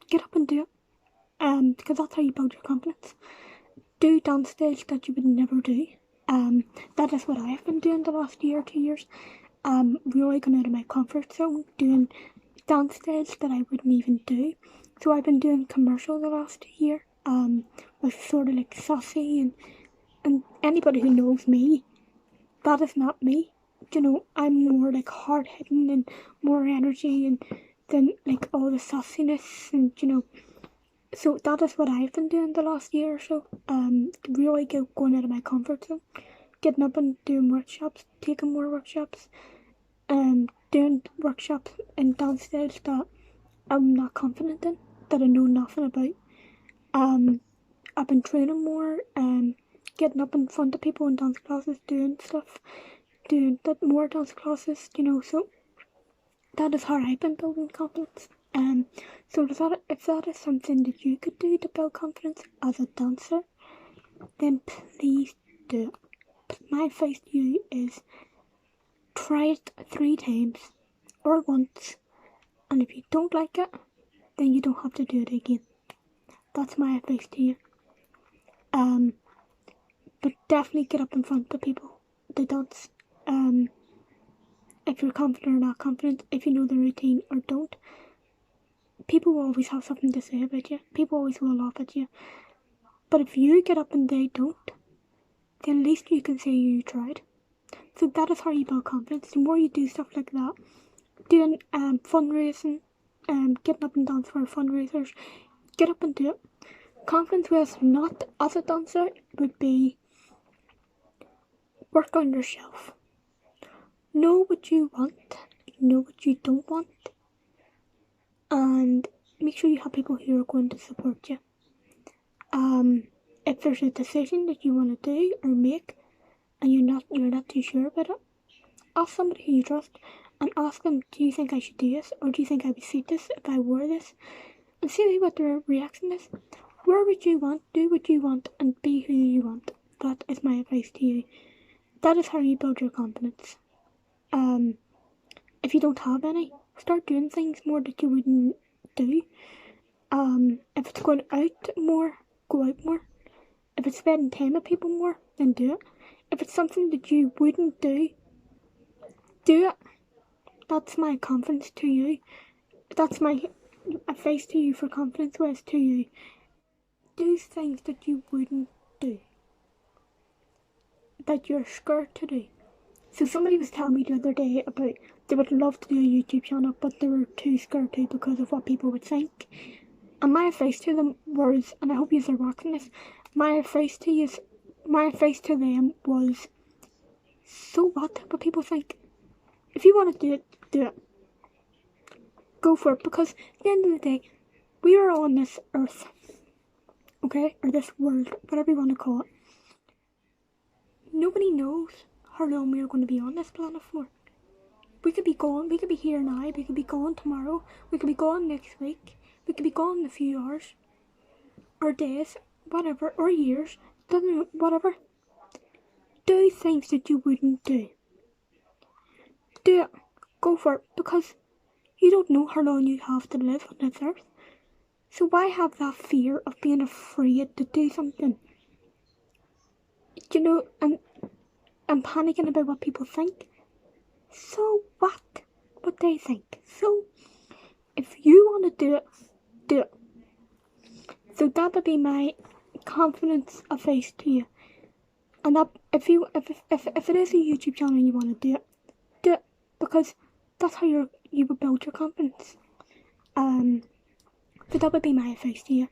Get up and do it, because that's how you build your confidence. Do dance styles that you would never do. That is what I have been doing the last year, 2 years. Really going out of my comfort zone, doing dance styles that I wouldn't even do. So I've been doing commercial the last year, with sort of like sassy and anybody who knows me, that is not me. You know, I'm more like hard hitting and more energy and than like all the sassiness and so that is what I've been doing the last year or so. Really going out of my comfort zone, getting up and doing workshops, taking more workshops, doing workshops in dance styles that I'm not confident in, that I know nothing about. I've been training more, getting up in front of people in dance classes, doing stuff, doing that more dance classes, so that is how I've been building confidence. So if that is something that you could do to build confidence as a dancer, then please do it. My advice to you is try it 3 times or once, and if you don't like it, then you don't have to do it again. That's my advice to you. But definitely get up in front of people to dance. If you're confident or not confident, if you know the routine or don't, people will always have something to say about you. People always will laugh at you. But if you get up and they don't, then at least you can say you tried. So that is how you build confidence. The more you do stuff like that, doing fundraising, getting up and dance for fundraisers, get up and do it. Confidence with not as a dancer would be work on yourself. Know what you want, know what you don't want, and make sure you have people who are going to support you. If there's a decision that you want to do or make and you're not too sure about it, ask somebody who you trust and ask them, do you think I should do this, or do you think I would suit this if I wore this, and see what their reaction is. Wear what you want, do what you want, and be who you want. That is my advice to you. That is how you build your confidence. If you don't have any, start doing things more that you wouldn't do. If it's going out more, go out more. If it's spending time with people more, then do it. If it's something that you wouldn't do it. That's my confidence to you. That's my advice to you for confidence was to you. Do things that you wouldn't do, that you're scared to do. So somebody was telling me the other day about they would love to do a YouTube channel, but they were too scared to because of what people would think. And my advice to them was, and I hope you are watching this, my advice to them was, so what people think? If you want to do it, do it. Go for it, because at the end of the day, we are on this earth, okay, or this world, whatever you want to call it. Nobody knows how long we are going to be on this planet for. We could be gone, we could be here now, we could be gone tomorrow, we could be gone next week, we could be gone in a few hours, or days, whatever, or years, doesn't, whatever. Do things that you wouldn't do. Do it. Go for it, because You don't know how long you have to live on this earth. So why have that fear of being afraid to do something? You know, and panicking about what people think. So what? What they think. So if you want to do it, do it. So that would be my confidence advice to you. And that if it is a YouTube channel and you want to do it, because that's how you will build your confidence. So that would be my advice to you.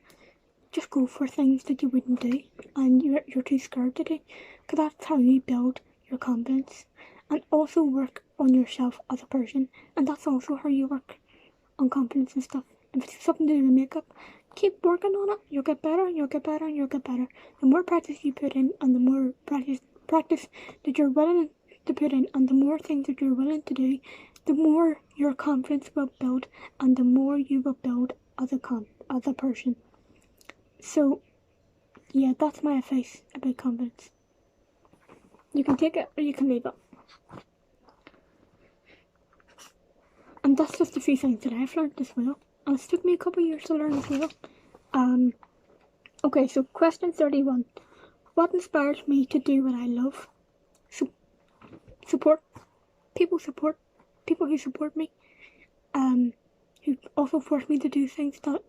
Just go for things that you wouldn't do and you're too scared to do, because that's how you build your confidence. And also work on yourself as a person, and that's also how you work on confidence and stuff. If it's something to do with makeup, keep working on it. You'll get better and you'll get better and you'll get better. The more practice you put in, and the more practice that you're willing to put in, and the more things that you're willing to do, the more your confidence will build, and the more you will build as a person. So yeah, that's my advice about confidence. You can take it or you can leave it. And that's just a few things that I've learned as well. And it took me a couple of years to learn as well. Okay, so question 31. What inspires me to do what I love? Support. People who support me. Who also force me to do things that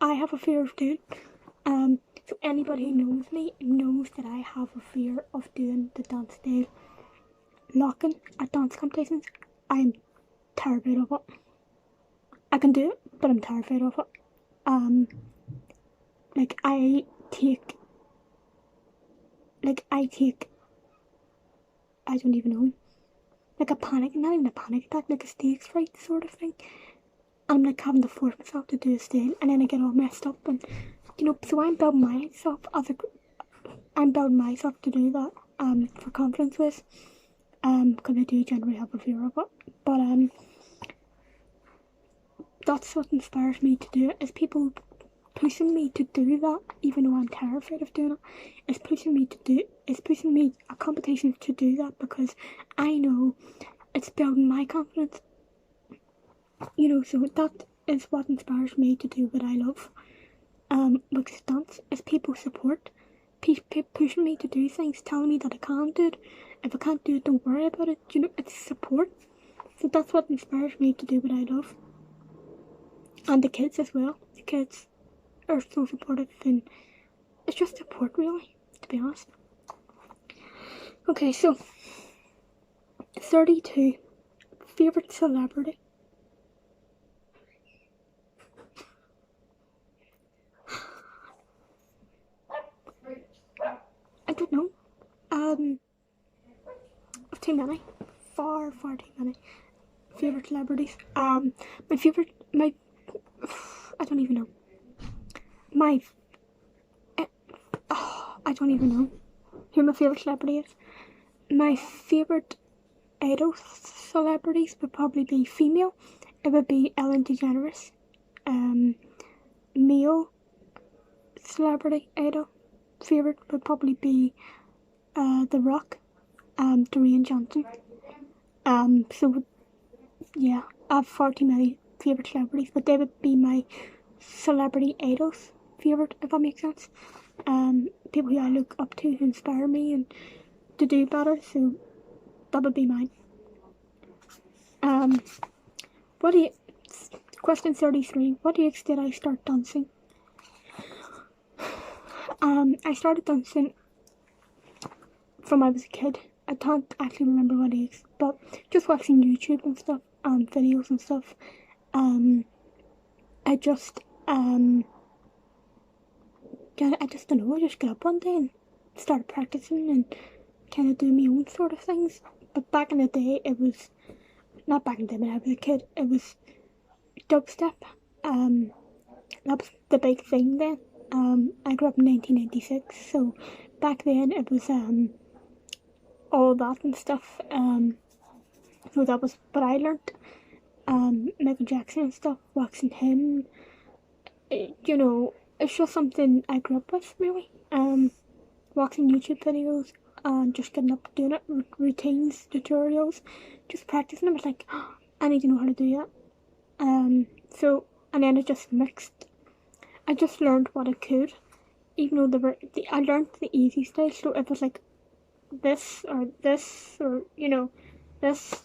I have a fear of doing. So anybody who knows me knows that I have a fear of doing the dance style locking at dance competitions. I'm terrified of it. I can do it, but I'm terrified of it. Like I take, I don't even know, like a panic, not even a panic attack, like a stage fright sort of thing. I'm like having to force myself to do a style, and then I get all messed up, and you know, so I'm building myself to do that, for confidence with, because I do generally have a fear of it, but that's what inspires me to do it, is people pushing me to do that, even though I'm terrified of doing it. It's pushing me a competition to do that, because I know it's building my confidence. You know, so that is what inspires me to do what I love. Which is dance, is people support. Pushing me to do things, telling me that I can do it. If I can't do it, don't worry about it. You know, it's support. So that's what inspires me to do what I love. And the kids as well. The kids are so supportive, and it's just support really, to be honest. Okay, so 32. Favourite celebrity. I don't know. Too many. Far too many. Favourite celebrities. I don't even know. I don't even know who my favourite celebrity is. My favourite idol celebrities would probably be female. It would be Ellen DeGeneres. Male celebrity idol favourite would probably be The Rock, Dwayne Johnson. So yeah, I have far too many favourite celebrities, but they would be my celebrity idols favourite, if that makes sense. People who I look up to, who inspire me and to do better, so that would be mine. Question 33, what age did I start dancing? I started dancing from when I was a kid. I can't actually remember what age, but just watching YouTube and stuff, videos and stuff. I just don't know, I just got up one day and started practicing and kind of doing my own sort of things. But back in the day, it was, not back in the day when I was a kid, it was dubstep. That was the big thing then. I grew up in 1996, so back then it was all that and stuff. So that was what I learnt. Michael Jackson and stuff, watching him. You know, it's just something I grew up with really. Watching YouTube videos and just getting up doing it, routines, tutorials, just practicing. I was like, oh, I need to know how to do that. So, and then it just mixed. I just learned what I could, even though I learned the easy style. So if it's like this or this or this,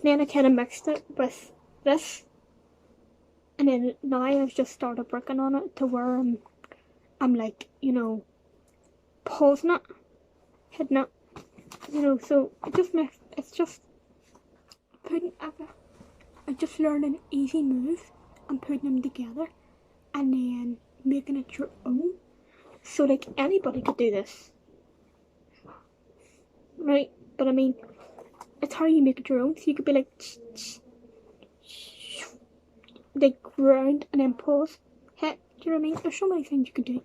then I kind of mixed it with this, and then now I've just started working on it to where I'm like pausing it, hitting it, So it just makes it's just putting I just learning easy moves and putting them together, and then making it your own. So like anybody could do this, right? But I mean, it's how you make it your own. So you could be like ground and then pause, hit. Do you know what I mean? There's so many things you could do.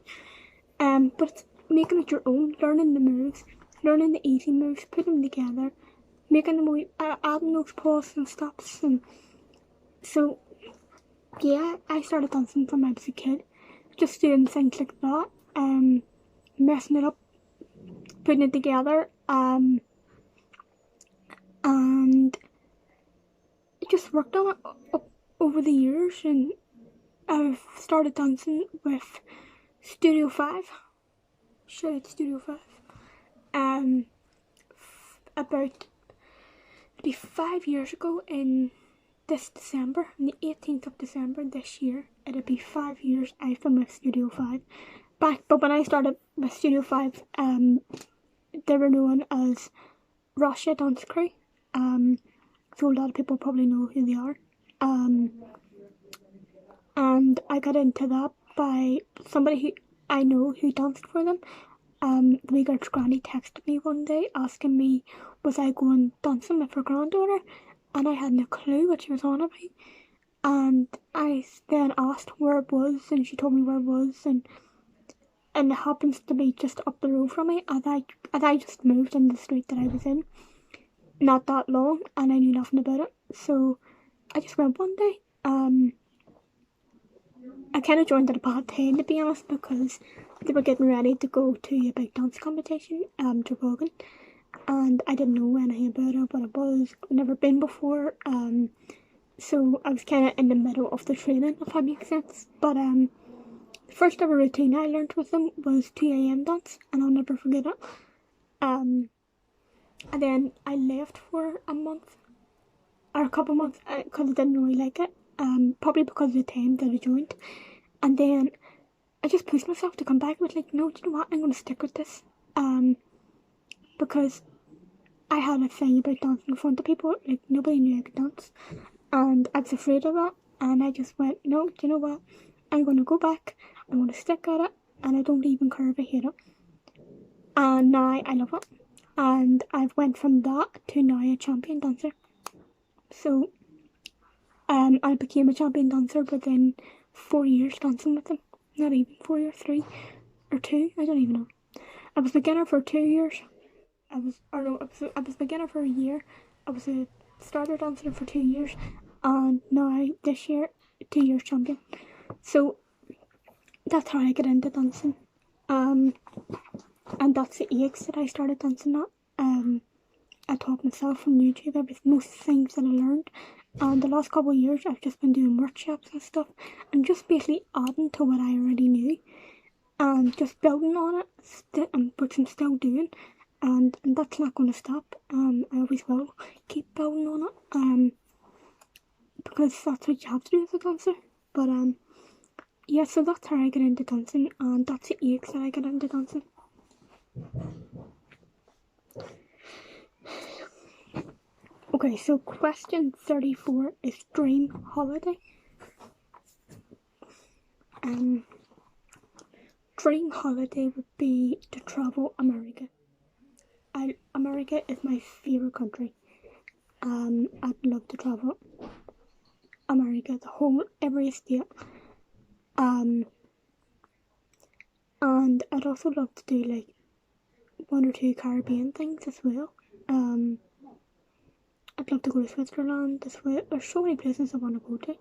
But it's making it your own, learning the moves, learning the easy moves, putting them together, making them adding those pauses and stops, and so yeah, I started dancing from when I was a kid, just doing things like that, messing it up, putting it together, and it just worked on it up over the years, and I've started dancing with Studio 5. Shout out Studio 5. About maybe 5 years ago in this December, on the 18th of December this year, it'll be 5 years I've been with Studio 5. But when I started with Studio 5, they were known as Russia Dance Crew. So a lot of people probably know who they are. And I got into that by somebody who I know who danced for them. The wee girl's granny texted me one day asking me was I going dancing with her granddaughter, and I hadn't a clue what she was on about. And I then asked where it was, and she told me where it was, and it happens to be just up the road from me, as I just moved in the street that I was in not that long, and I knew nothing about it. So I just went one day. I kind of joined at a bad time, to be honest, because they were getting ready to go to a big dance competition, Traralgon, and I didn't know anything about it, but it was, I've never been before, so I was kind of in the middle of the training, if that makes sense. But the first ever routine I learned with them was 2 a.m. dance, and I'll never forget it. And then I left for a month, or a couple months, because I didn't really like it, probably because of the time that I joined. And then I just pushed myself to come back. I was like, no, do you know what, I'm going to stick with this, because I had a thing about dancing in front of people, like nobody knew I could dance, and I was afraid of that, and I just went, no, do you know what, I'm going to go back, I'm going to stick at it, and I don't even care if I hate it. And now I love it, and I've went from that to now a champion dancer. So I became a champion dancer within 4 years dancing with them. Not even 4 years, 3 or 2, I don't even know. I was beginner for 2 years. I was beginner for a year. I was a starter dancer for 2 years, and now this year, 2 years champion. So that's how I got into dancing. And that's the age that I started dancing at. I taught myself from YouTube most things that I learned. And the last couple of years I've just been doing workshops and stuff, and just basically adding to what I already knew, and just building on it, which I'm still doing, and that's not going to stop. I always will keep building on it, because that's what you have to do as a dancer. But yeah, so that's how I get into dancing, and that's the age that I get into dancing. Okay, so question 34 is dream holiday. Dream holiday would be to travel America. America is my favourite country. I'd love to travel America, every state. And I'd also love to do like 1 or 2 Caribbean things as well. I'd love to go to Switzerland as well. There's so many places I want to go to,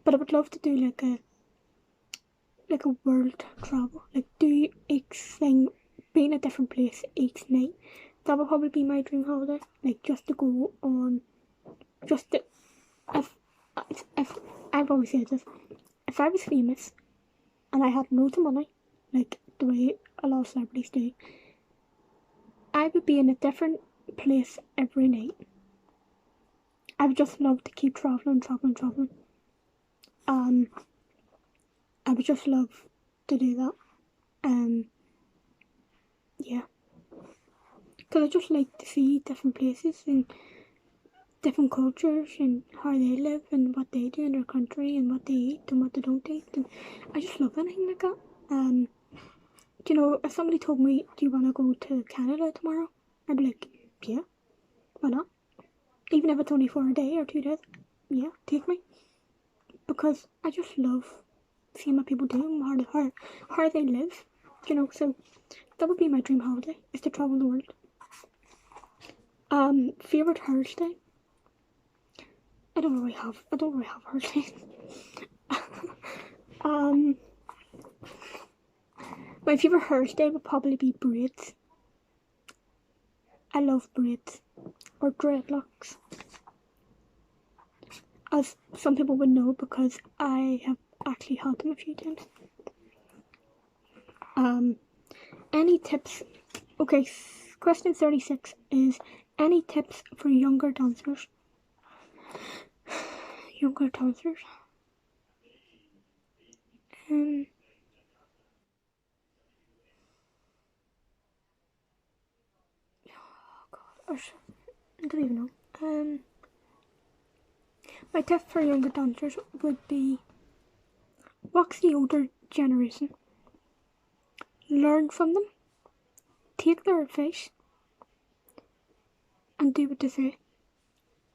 but I would love to do like a world travel, like do each thing, be in a different place each night. That would probably be my dream holiday, like just to go on, if I've always said this, if I was famous and I had loads of money, like the way a lot of celebrities do, I would be in a different place every night. I would just love to keep travelling. I would just love to do that. Yeah. Because I just like to see different places and different cultures and how they live and what they do in their country and what they eat and what they don't eat. And I just love anything like that. You know, if somebody told me, do you want to go to Canada tomorrow? I'd be like, yeah, why not? Even if it's only for a day or 2 days, yeah, take me. Because I just love seeing what people do and how they live, you know, so that would be my dream holiday, is to travel the world. Favourite Thursday? I don't really have holidays. My favourite Thursday would probably be braids. I love braids, or dreadlocks, as some people would know because I have actually had them a few times. Any tips? Okay, question 36 is, any tips for younger dancers? Younger dancers? Oh gosh, I don't even know. My tip for younger dancers would be, watch the older generation. Learn from them. Take their advice. And do what they say.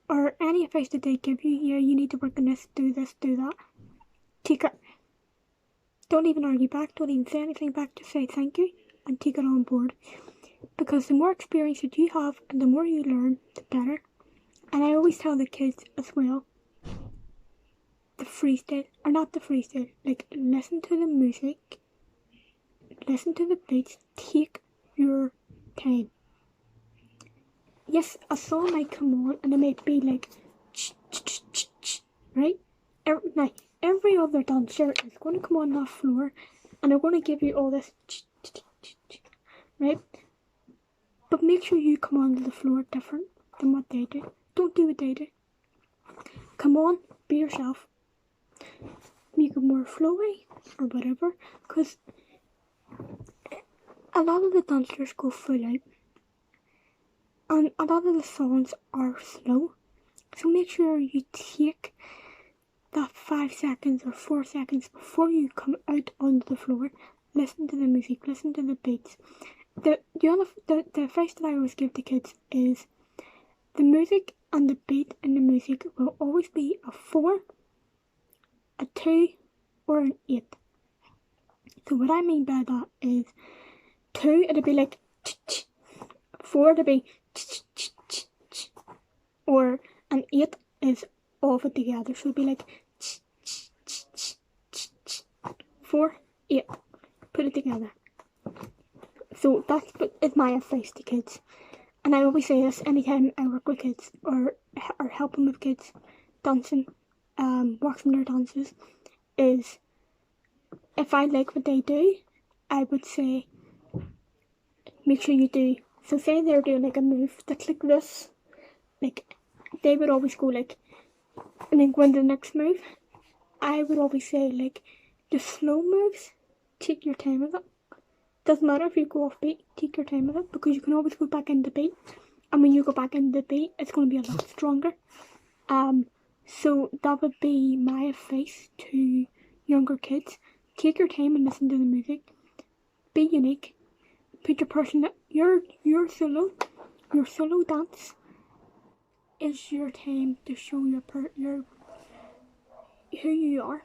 Or any advice that they give you, yeah, you need to work on this, do that. Take it. Don't even argue back, don't even say anything back, just say thank you and take it on board. Because the more experience that you have and the more you learn, the better. And I always tell the kids as well, the freestyle, or not the freestyle, like listen to the music, listen to the beats, take your time. Yes, a song might come on and it might be like, right? Now, every other dancer is going to come on that floor and they're going to give you all this, right? But make sure you come onto the floor different than what they do. Don't do what they do. Come on, be yourself. Make it more flowy or whatever, because a lot of the dancers go full out and a lot of the songs are slow, so make sure you take that 5 seconds or 4 seconds before you come out onto the floor. Listen to the music, listen to the beats. The advice that I always give to kids is, the music and the beat in the music will always be a 4, a 2 or an 8. So what I mean by that is, 2 it'll be like 4 it'll be, or an 8 is all of it together, so it'll be like 4, 8, put it together. So it's my advice to kids, and I always say this anytime I work with kids or help them with kids dancing, watching their dances, is if I like what they do, I would say make sure you do. So say they're doing like a move that's like this, like they would always go like, and then go into the next move. I would always say like, the slow moves, take your time with it. Doesn't matter if you go off beat, take your time with it, because you can always go back into beat, and when you go back into the beat, it's going to be a lot stronger. So that would be my advice to younger kids. Take your time and listen to the music. Be unique. Put your person. Your solo dance is your time to show your who you are,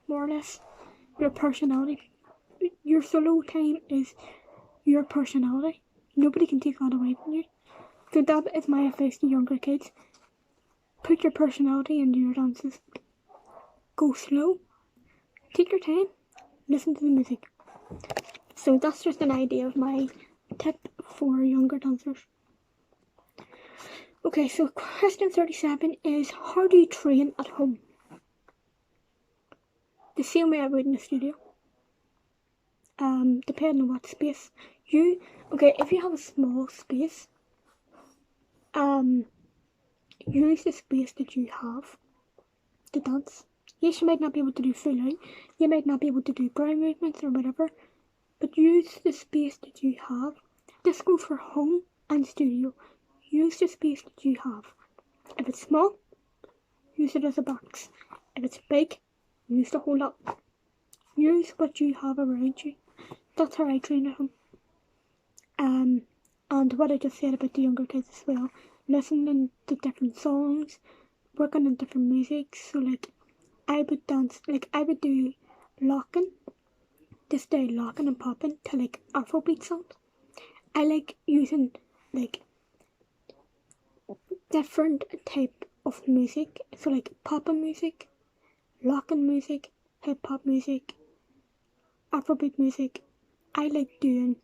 more or less, your personality. Your solo time is your personality. Nobody can take that away from you. So that is my advice to younger kids. Put your personality into your dances. Go slow. Take your time. Listen to the music. So that's just an idea of my tip for younger dancers. Okay, so question 37 is, how do you train at home? the same way I would in a studio. Depending on what space if you have a small space, use the space that you have to dance. Yes, you might not be able to do full out, you might not be able to do ground movements or whatever, but use the space that you have. This goes for home and studio. Use the space that you have. If it's small, use it as a box. If it's big, use the whole lot. Use what you have around you. That's how I train at home. And what I just said about the younger kids as well, listening to different songs, working on different music. So like I would dance, like I would do locking, just do locking and popping to like Afrobeat songs. I like using like different type of music, so like popping music, locking music, hip hop music, Afrobeat music. I like doing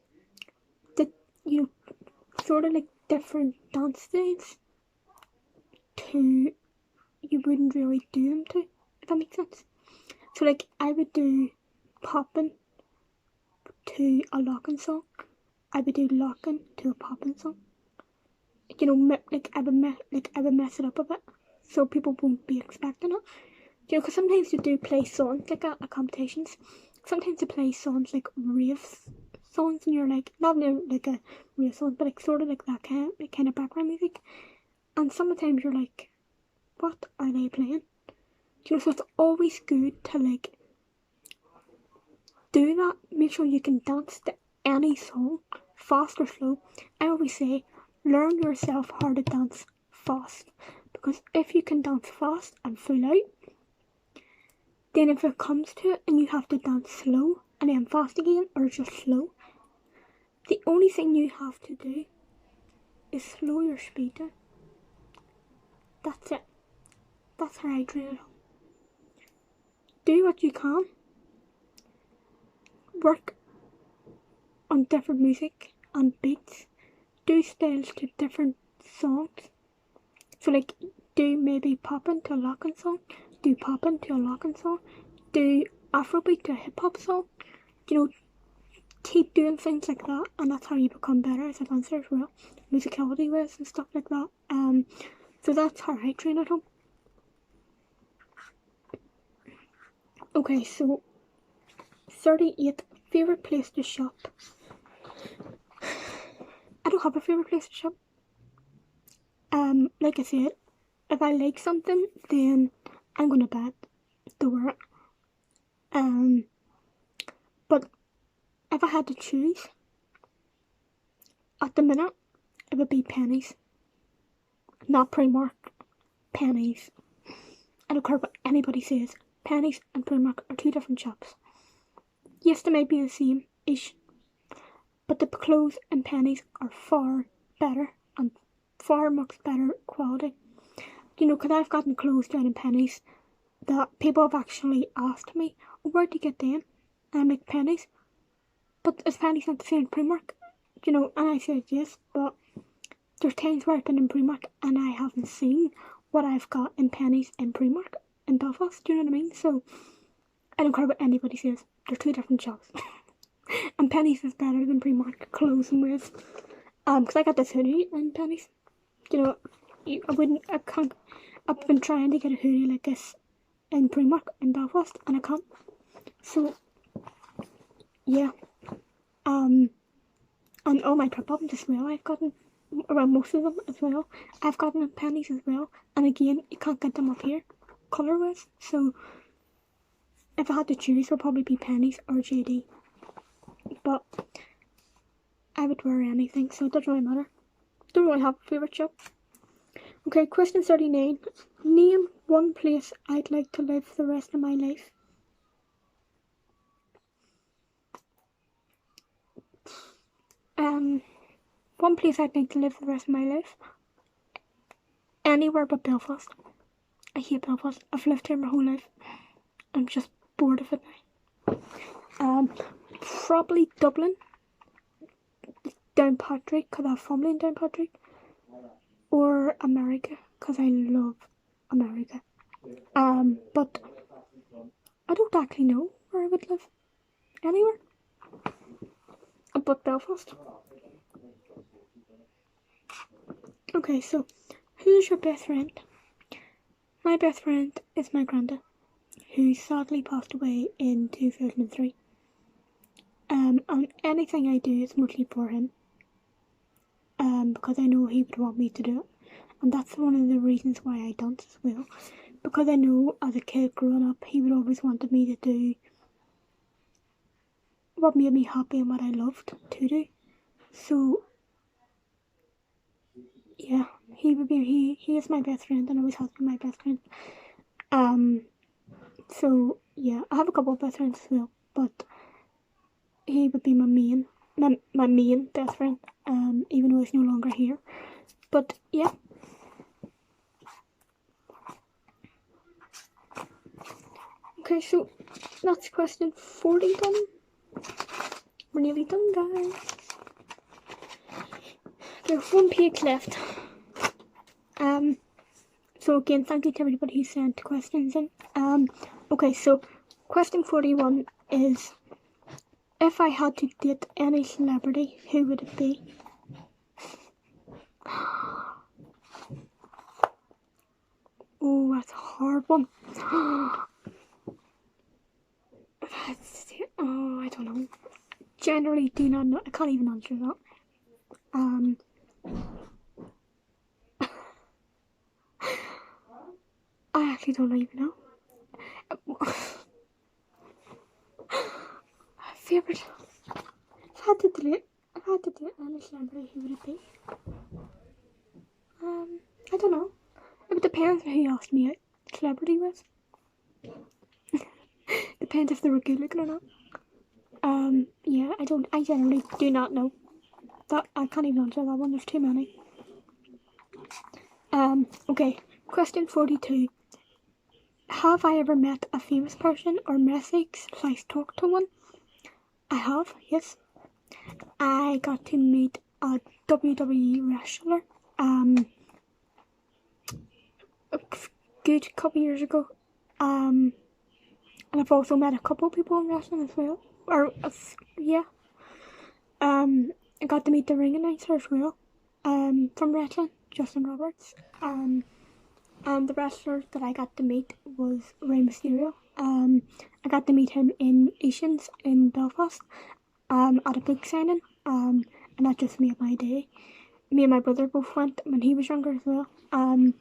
the sort of like different dance styles to you wouldn't really do them to, if that makes sense. So like I would do popping to a locking song, I would do locking to a popping song. I would mess it up a bit, so people won't be expecting it. Because sometimes you do play songs like at competitions. Sometimes you play songs like rave songs, and you're like, not like a rave song, but like sort of like that kind of background music. And sometimes you're like, what are they playing? So it's always good to like do that. Make sure you can dance to any song, fast or slow. I always say, learn yourself how to dance fast, because if you can dance fast and full out, then if it comes to it and you have to dance slow and then fast again, or just slow, the only thing you have to do is slow your speed down. That's it. That's how I train at home. Do what you can. Work on different music and beats. Do styles to different songs. So like do maybe popping to a locking song, do popping to a locking song, do Afrobeat to a hip hop song. Keep doing things like that, and that's how you become better as a dancer as well, musicality wise and stuff like that. So that's how I train at home. Okay, so 38, favourite place to shop. I don't have a favourite place to shop. Like I said, if I like something, then I'm gonna buy it to wear it. But if I had to choose, at the minute, it would be Penneys. Not Primark. Penneys. I don't care what anybody says. Penneys and Primark are two different shops. Yes, they might be the same-ish, but the clothes in Penneys are far better and far much better quality. Because I've gotten clothes down in Penneys that people have actually asked me, where'd you get them? And I'm like, Penneys. But is Penneys not the same as Primark? And I said yes, but there's times where I've been in Primark and I haven't seen what I've got in Penneys in Primark in Belfast, do you know what I mean? So I don't care what anybody says, they're two different shops. And Penneys is better than Primark clothes and wares. Because I got this hoodie in Penneys. I've been trying to get a hoodie like this in Primark in Belfast and I can't. So yeah. And all my trip bottoms as well, I've gotten around most of them as well. I've gotten in Penneys as well, and again, you can't get them up here colour wise. So if I had to choose, it would probably be Penneys or JD. But I would wear anything, so it doesn't really matter. Don't really have a favourite shop. Okay, question 39. Name one place I'd like to live for the rest of my life. One place I'd like to live for the rest of my life. Anywhere but Belfast. I hate Belfast. I've lived here my whole life. I'm just bored of it now. Probably Dublin. Downpatrick, because I have family in Downpatrick. Or America, because I love America. But I don't actually know where I would live. Anywhere. But Belfast. Okay, so who's your best friend? My best friend is my granddad, who sadly passed away in 2003. And anything I do is mostly for him. Because I know he would want me to do it. And that's one of the reasons why I dance as well. Because I know as a kid growing up, he would always wanted me to do what made me happy and what I loved to do. So, yeah, he is my best friend and always has been my best friend. So, yeah, I have a couple of best friends as well, but he would be my main best friend, even though he's no longer here. But, yeah. Okay, so that's question 40 done. We're nearly done, guys. There's one page left. So again, thank you to everybody who sent questions in. Okay, so question 41 is, if I had to date any celebrity, who would it be? Oh, that's a hard one. Oh, I don't know. Generally do not know. I can't even answer that. I actually don't even know. Favorite. If I had to do any celebrity, who would it be? I don't know. It depends on who you asked me out. Celebrity with. Depends if they were good looking or not. Yeah, I generally do not know. That I can't even answer that one, there's too many. Okay, question 42. Have I ever met a famous person or messaged/talked to one? I have, yes. I got to meet a WWE wrestler, a good couple years ago. And I've also met a couple people in wrestling as well. Yeah. I got to meet the ring announcer as well, from wrestling, Justin Roberts. And the wrestler that I got to meet was Rey Mysterio. I got to meet him in Asians in Belfast, at a book signing, and that just made my day. Me and my brother both went when he was younger as well, and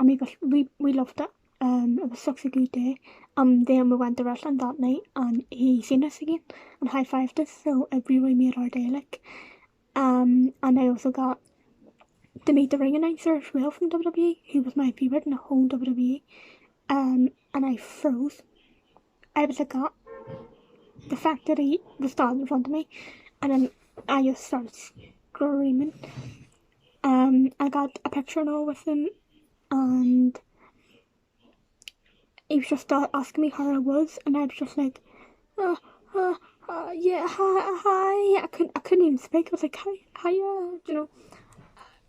we loved it. It was such a good day. Then we went to wrestling that night, and he seen us again and high-fived us, so it really made our day, like. And I also got to meet the ring announcer as well from WWE, who was my favourite in the whole WWE. And I froze. I was like, the fact that he was standing in front of me, and then I just started screaming. I got a picture and all with him, and he was just asking me how I was, and I was just like, yeah, hi. I couldn't even speak. I was like, hi, you know.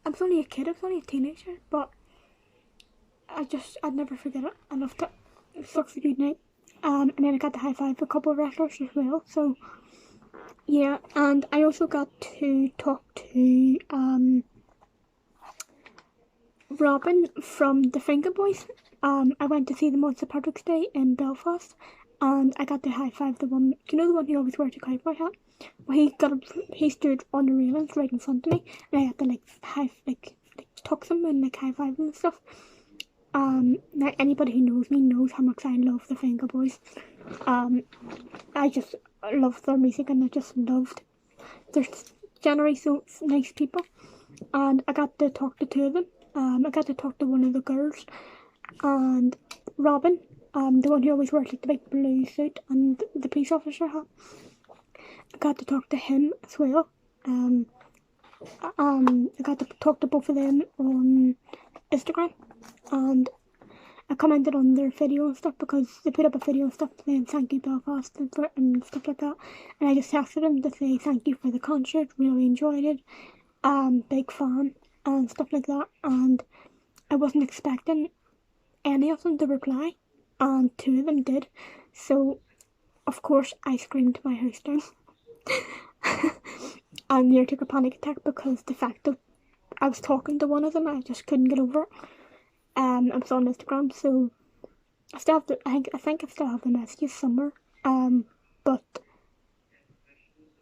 I was only a kid. I was only a teenager, but I'd never forget it. I loved it. It was such a good night. And then I got to high five a couple of wrestlers as well. So yeah, and I also got to talk to Robin from the Finger Boys. I went to see them on St Patrick's Day in Belfast, and I got to high five the one. Do you know the one who always wears a cowboy hat? Well, he stood on the railings right in front of me, and I had to talk to him and high five him and stuff. Now anybody who knows me knows how much I love the Finger Boys. I just loved their music, and I just loved. They're generally so nice people, and I got to talk to two of them. I got to talk to one of the girls, and Robin, the one who always wears like the big blue suit and the police officer hat. I got to talk to him as well. I got to talk to both of them on Instagram, and I commented on their video and stuff because they put up a video and stuff saying thank you Belfast and stuff like that, and I just texted them to say thank you for the concert, really enjoyed it, big fan and stuff like that, and I wasn't expecting any of them to reply, and two of them did, So, of course, I screamed my house down. I nearly took a panic attack because the fact that I was talking to one of them, I just couldn't get over it. It was on Instagram, so I still have to, I think I still have the messages somewhere. But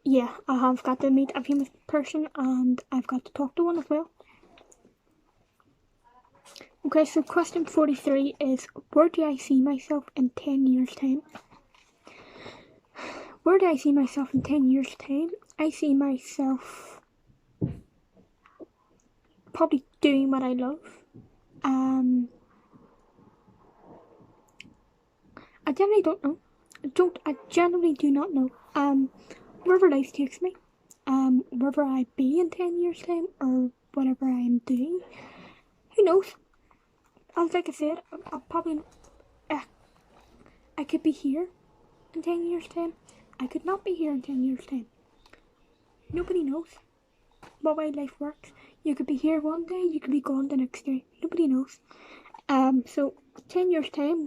yeah, I have got to meet a famous person and I've got to talk to one as well. Okay, so question 43 is, where do I see myself in 10 years' time? Where do I see myself in 10 years' time? I see myself probably doing what I love. I generally don't know. I generally do not know. Wherever life takes me, wherever I be in 10 years' time, or whatever I am doing, who knows? As like I said, I'll probably, I could be here in 10 years' time. I could not be here in 10 years' time. Nobody knows what way life works. You could be here one day, you could be gone the next day. Nobody knows. So 10 years' time,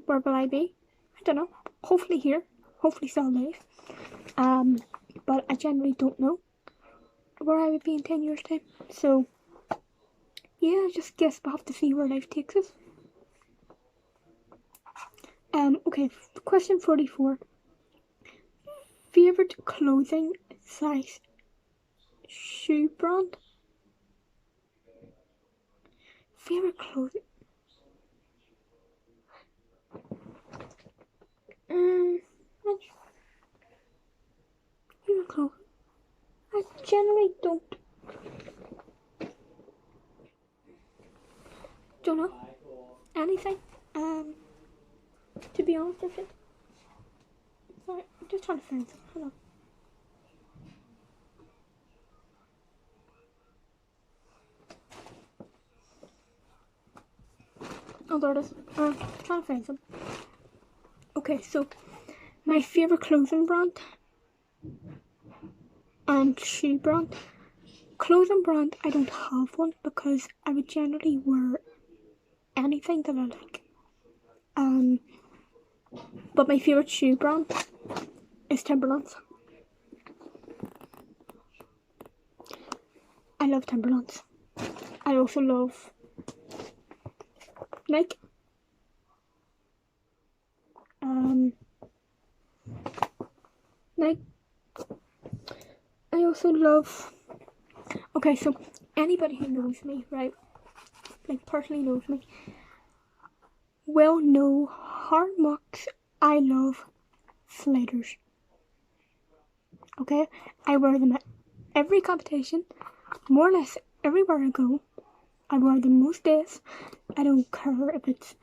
where will I be? I don't know. Hopefully here. Hopefully still alive. But I generally don't know where I would be in 10 years' time. So yeah, I just guess we'll have to see where life takes us. Okay, question 44. Favorite clothing size shoe brand? Favorite clothing? Favorite clothing? I generally don't know anything. To be honest with you. Sorry, I'm just trying to find something. Hold on. Oh, there it is. Trying to find some. Okay, so my favorite clothing brand and shoe brand. Clothing brand, I don't have one because I would generally wear anything that I like. But my favorite shoe brand is Timberlands. I love Timberlands. I also love Nike. Nike. I also love. Okay, so anybody who knows me, right, like personally knows me, will know how much I love sliders. Okay, I wear them at every competition, more or less everywhere I go. I wear them most days. I don't care if it's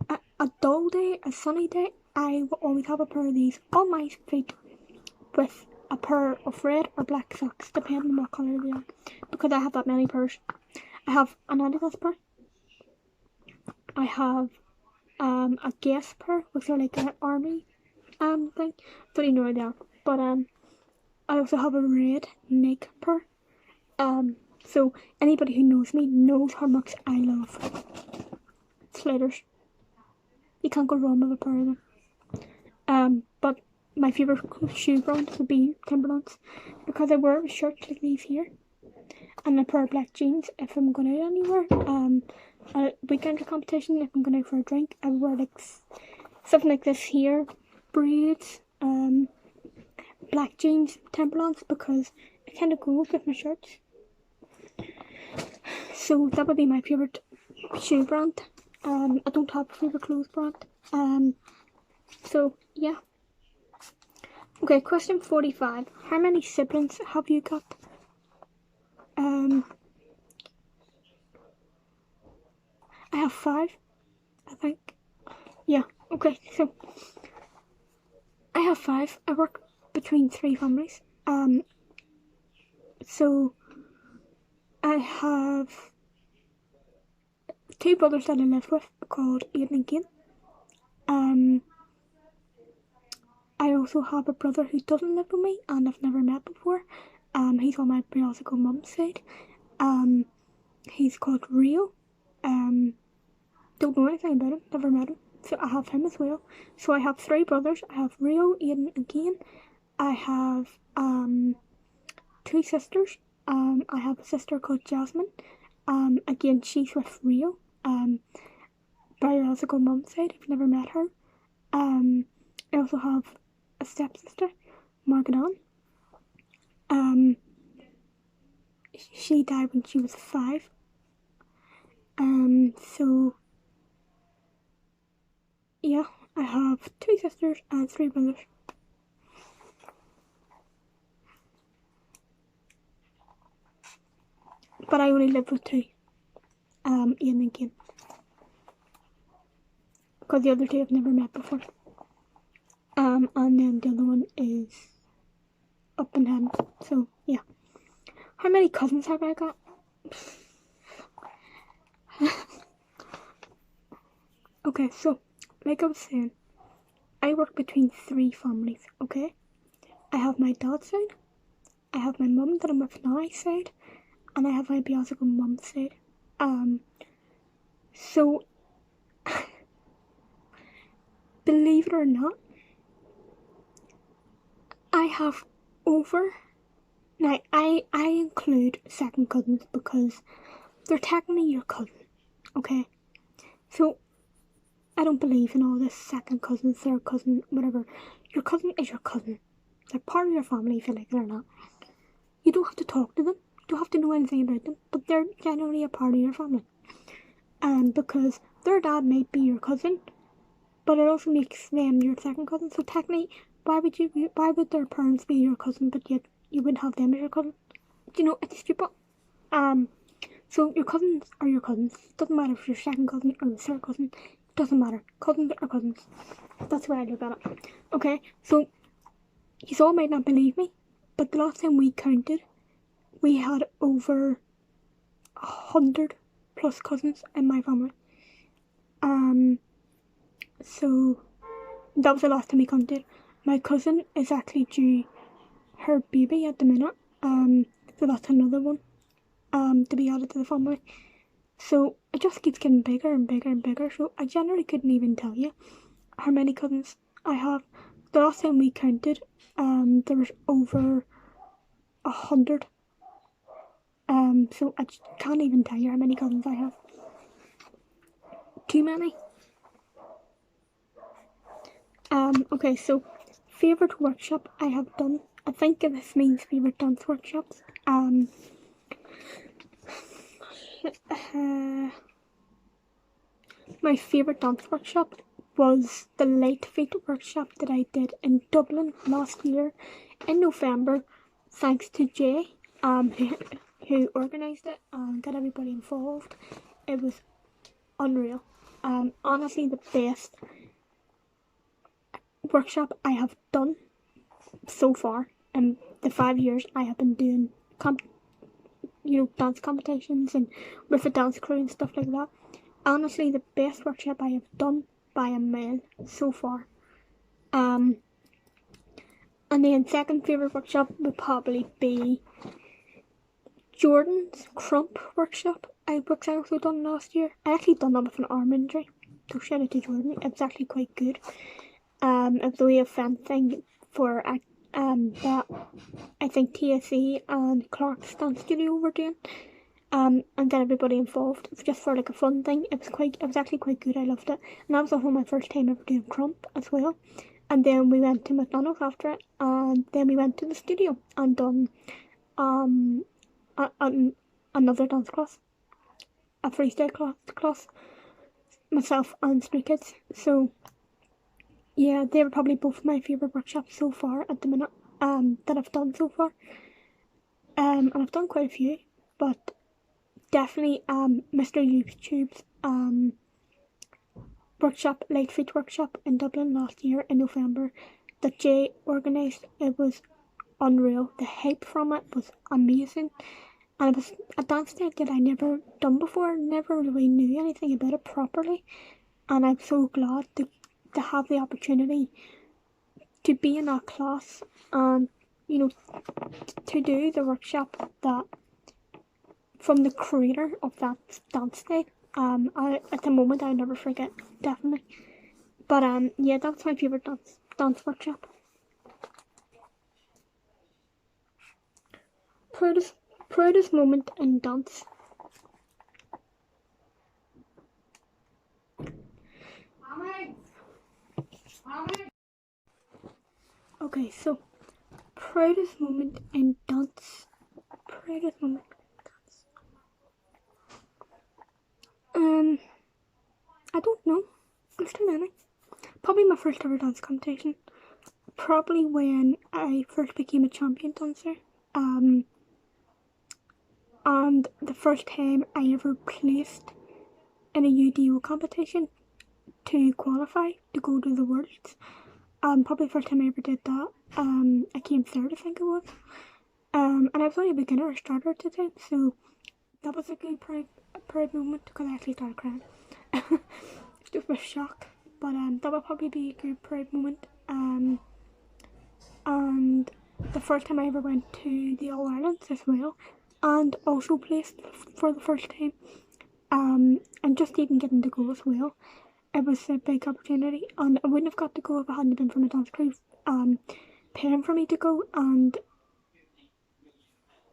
a dull day, a sunny day. I will always have a pair of these on my feet with a pair of red or black socks, depending on what colour they are, because I have that many pairs. I have an Adidas pair. I have a Guess pair, which are like an army thing. Don't even know where they are. But I also have a red Nike pair. So anybody who knows me knows how much I love sliders. You can't go wrong with a pair of them. But my favourite shoe brand would be Timberlands, because I wear shirts like these here and a pair of black jeans if I'm going out anywhere. A weekend competition, if I'm going out for a drink, I wear like something like this here, braids, black jeans, Timberlands, because it kind of goes with my shirts. So that would be my favourite shoe brand. I don't have a favourite clothes brand. So yeah. Okay, question 45. How many siblings have you got? I have 5, I think. Yeah, okay, so I have 5. I work between 3 families. So I have 2 brothers that I live with called Aidan and Kane. I also have a brother who doesn't live with me and I've never met before. He's on my biological mum's side. He's called Rio. Don't know anything about him, never met him. So I have him as well. So I have 3 brothers. I have Rio, Aiden and Cian. I have 2 sisters. I have a sister called Jasmine. Again, she's with Rio. Biological mum's side. I've never met her. I also have a stepsister, Margaret Ann. She died when she was 5. So yeah, I have 2 sisters and 3 brothers. But I only live with 2, Ian and Cian. Because the other 2 I've never met before. And then the other one is up in heaven. So yeah. How many cousins have I got? Okay, so like I was saying, I work between 3 families, okay? I have my dad's side, I have my mum that I'm with now side, and I have my biological mum's side. So believe it or not, I have over. Now I include second cousins because they're technically your cousin, okay? So I don't believe in all this second cousin, third cousin, whatever. Your cousin is your cousin. They're part of your family if you like it or not. You don't have to talk to them. You don't have to know anything about them. But they're generally a part of your family. Because their dad might be your cousin, but it also makes them your second cousin. So technically, why would their parents be your cousin, but yet you wouldn't have them as your cousin? You know, it's stupid. So your cousins are your cousins. Doesn't matter if you're second cousin or third cousin. Doesn't matter. Cousins are cousins. That's why I look at it. Okay, so you all might not believe me, but the last time we counted, we had over 100 plus cousins in my family. So that was the last time we counted. My cousin is actually due her baby at the minute. So that's another one to be added to the family. So it just keeps getting bigger and bigger and bigger. So I generally couldn't even tell you how many cousins I have. The last time we counted, there was over 100. So I can't even tell you how many cousins I have. Too many. Okay, so favourite workshop I have done. I think this means favourite dance workshops. My favourite dance workshop was the Light Feet workshop that I did in Dublin last year in November, thanks to Jay, who organised it and got everybody involved. It was unreal. Honestly, the best workshop I have done so far in the 5 years I have been doing dance competitions and with a dance crew and stuff like that. Honestly, the best workshop I have done by a mile so far. And then second favourite workshop would probably be Jordan's Crump workshop. I also done last year. I actually done that with an arm injury. So shout out to Jordan. It was actually quite good. It was a way of thing for that I think TSE and Clark's Dance Studio were doing. And get everybody involved. It was just for like a fun thing. It was actually quite good. I loved it. And that was also my first time ever doing Crump as well. And then we went to McDonald's after it, and then we went to the studio and done another dance class, a freestyle class, myself and Stray Kids. So yeah, they were probably both my favourite workshops so far at the minute, that I've done so far. And I've done quite a few, but definitely Mr. YouTube's workshop, Light Feet workshop in Dublin last year in November that Jay organised. It was unreal. The hype from it was amazing, and it was a dance style that I never done before, never really knew anything about it properly, and I'm so glad to have the opportunity to be in that class and to do the workshop that from the creator of that dance style. At the moment I'll never forget, definitely. But yeah, that's my favourite dance workshop. Proudest moment in dance. Okay, so proudest moment in dance. Proudest moment in dance. I don't know. There's too many. Probably my first ever dance competition. Probably when I first became a champion dancer. And the first time I ever placed in a UDO competition to qualify to go to the Worlds. Probably the first time I ever did that. I came third, I think it was. And I was only a beginner, a starter at the time, so that was a good proud moment because I actually started crying. Just a shock. But that would probably be a good proud moment. And the first time I ever went to the All Irelands as well, and also placed for the first time. And just even getting to go as well. It was a big opportunity, and I wouldn't have got to go if it hadn't been for my dance crew paying for me to go, and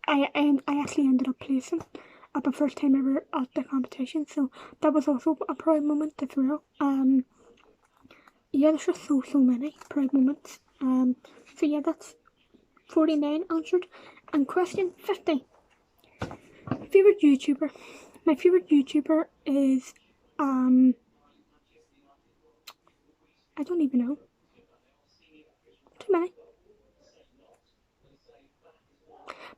I actually ended up placing at the first time ever at the competition, so that was also a proud moment as well. Yeah, there's just so many proud moments. So yeah, that's 49 answered. And question 50. Favourite YouTuber. My favourite YouTuber is I don't even know. Too many.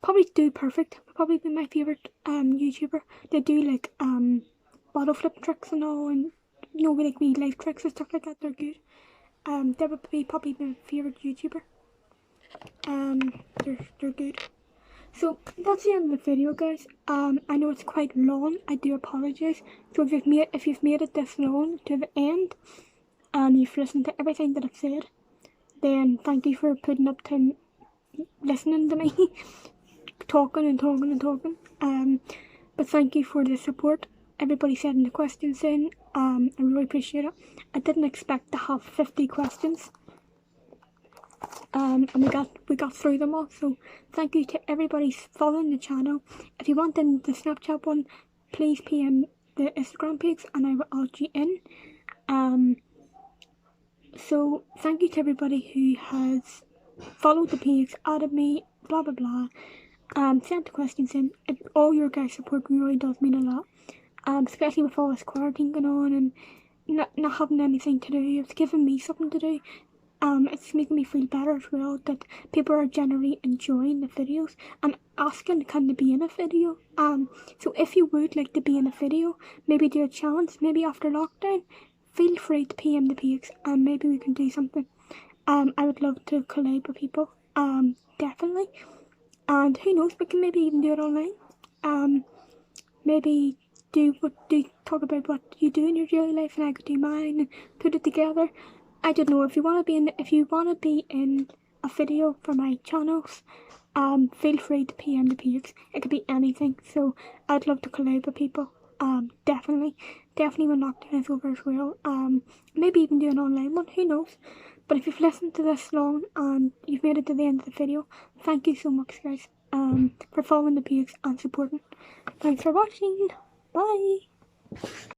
Probably Do Perfect would probably be my favourite YouTuber. They do like bottle flip tricks and all, and you know, like wee life tricks and stuff like that. They're good. That would be probably my favourite YouTuber. They're good. So that's the end of the video, guys. I know it's quite long. I do apologise. So if you've made it this long to the end, and you've listened to everything that I've said, then thank you for putting up to listening to me talking and talking and talking. But thank you for the support. Everybody sending the questions in. I really appreciate it. I didn't expect to have 50 questions. And we got through them all. So thank you to everybody following the channel. If you want in the Snapchat one, please PM the Instagram page and I will add you in. So thank you to everybody who has followed the page, added me, blah blah blah. Sent the questions in. All your guys' support really does mean a lot. Especially with all this quarantine going on and not having anything to do. It's giving me something to do. It's making me feel better as well that people are generally enjoying the videos and asking can they be in a video. So if you would like to be in a video, maybe do a challenge, maybe after lockdown, feel free to PM the page and maybe we can do something. I would love to collab with people. Definitely. And who knows, we can maybe even do it online. Maybe talk about what you do in your daily life and I could do mine and put it together. I don't know, if you wanna be in a video for my channels, feel free to PM the page. It could be anything. So I'd love to collab with people. Definitely when lockdown is over as well. Maybe even do an online one, who knows. But if you've listened to this long and you've made it to the end of the video, thank you so much, guys, for following the page and supporting. Thanks for watching. Bye.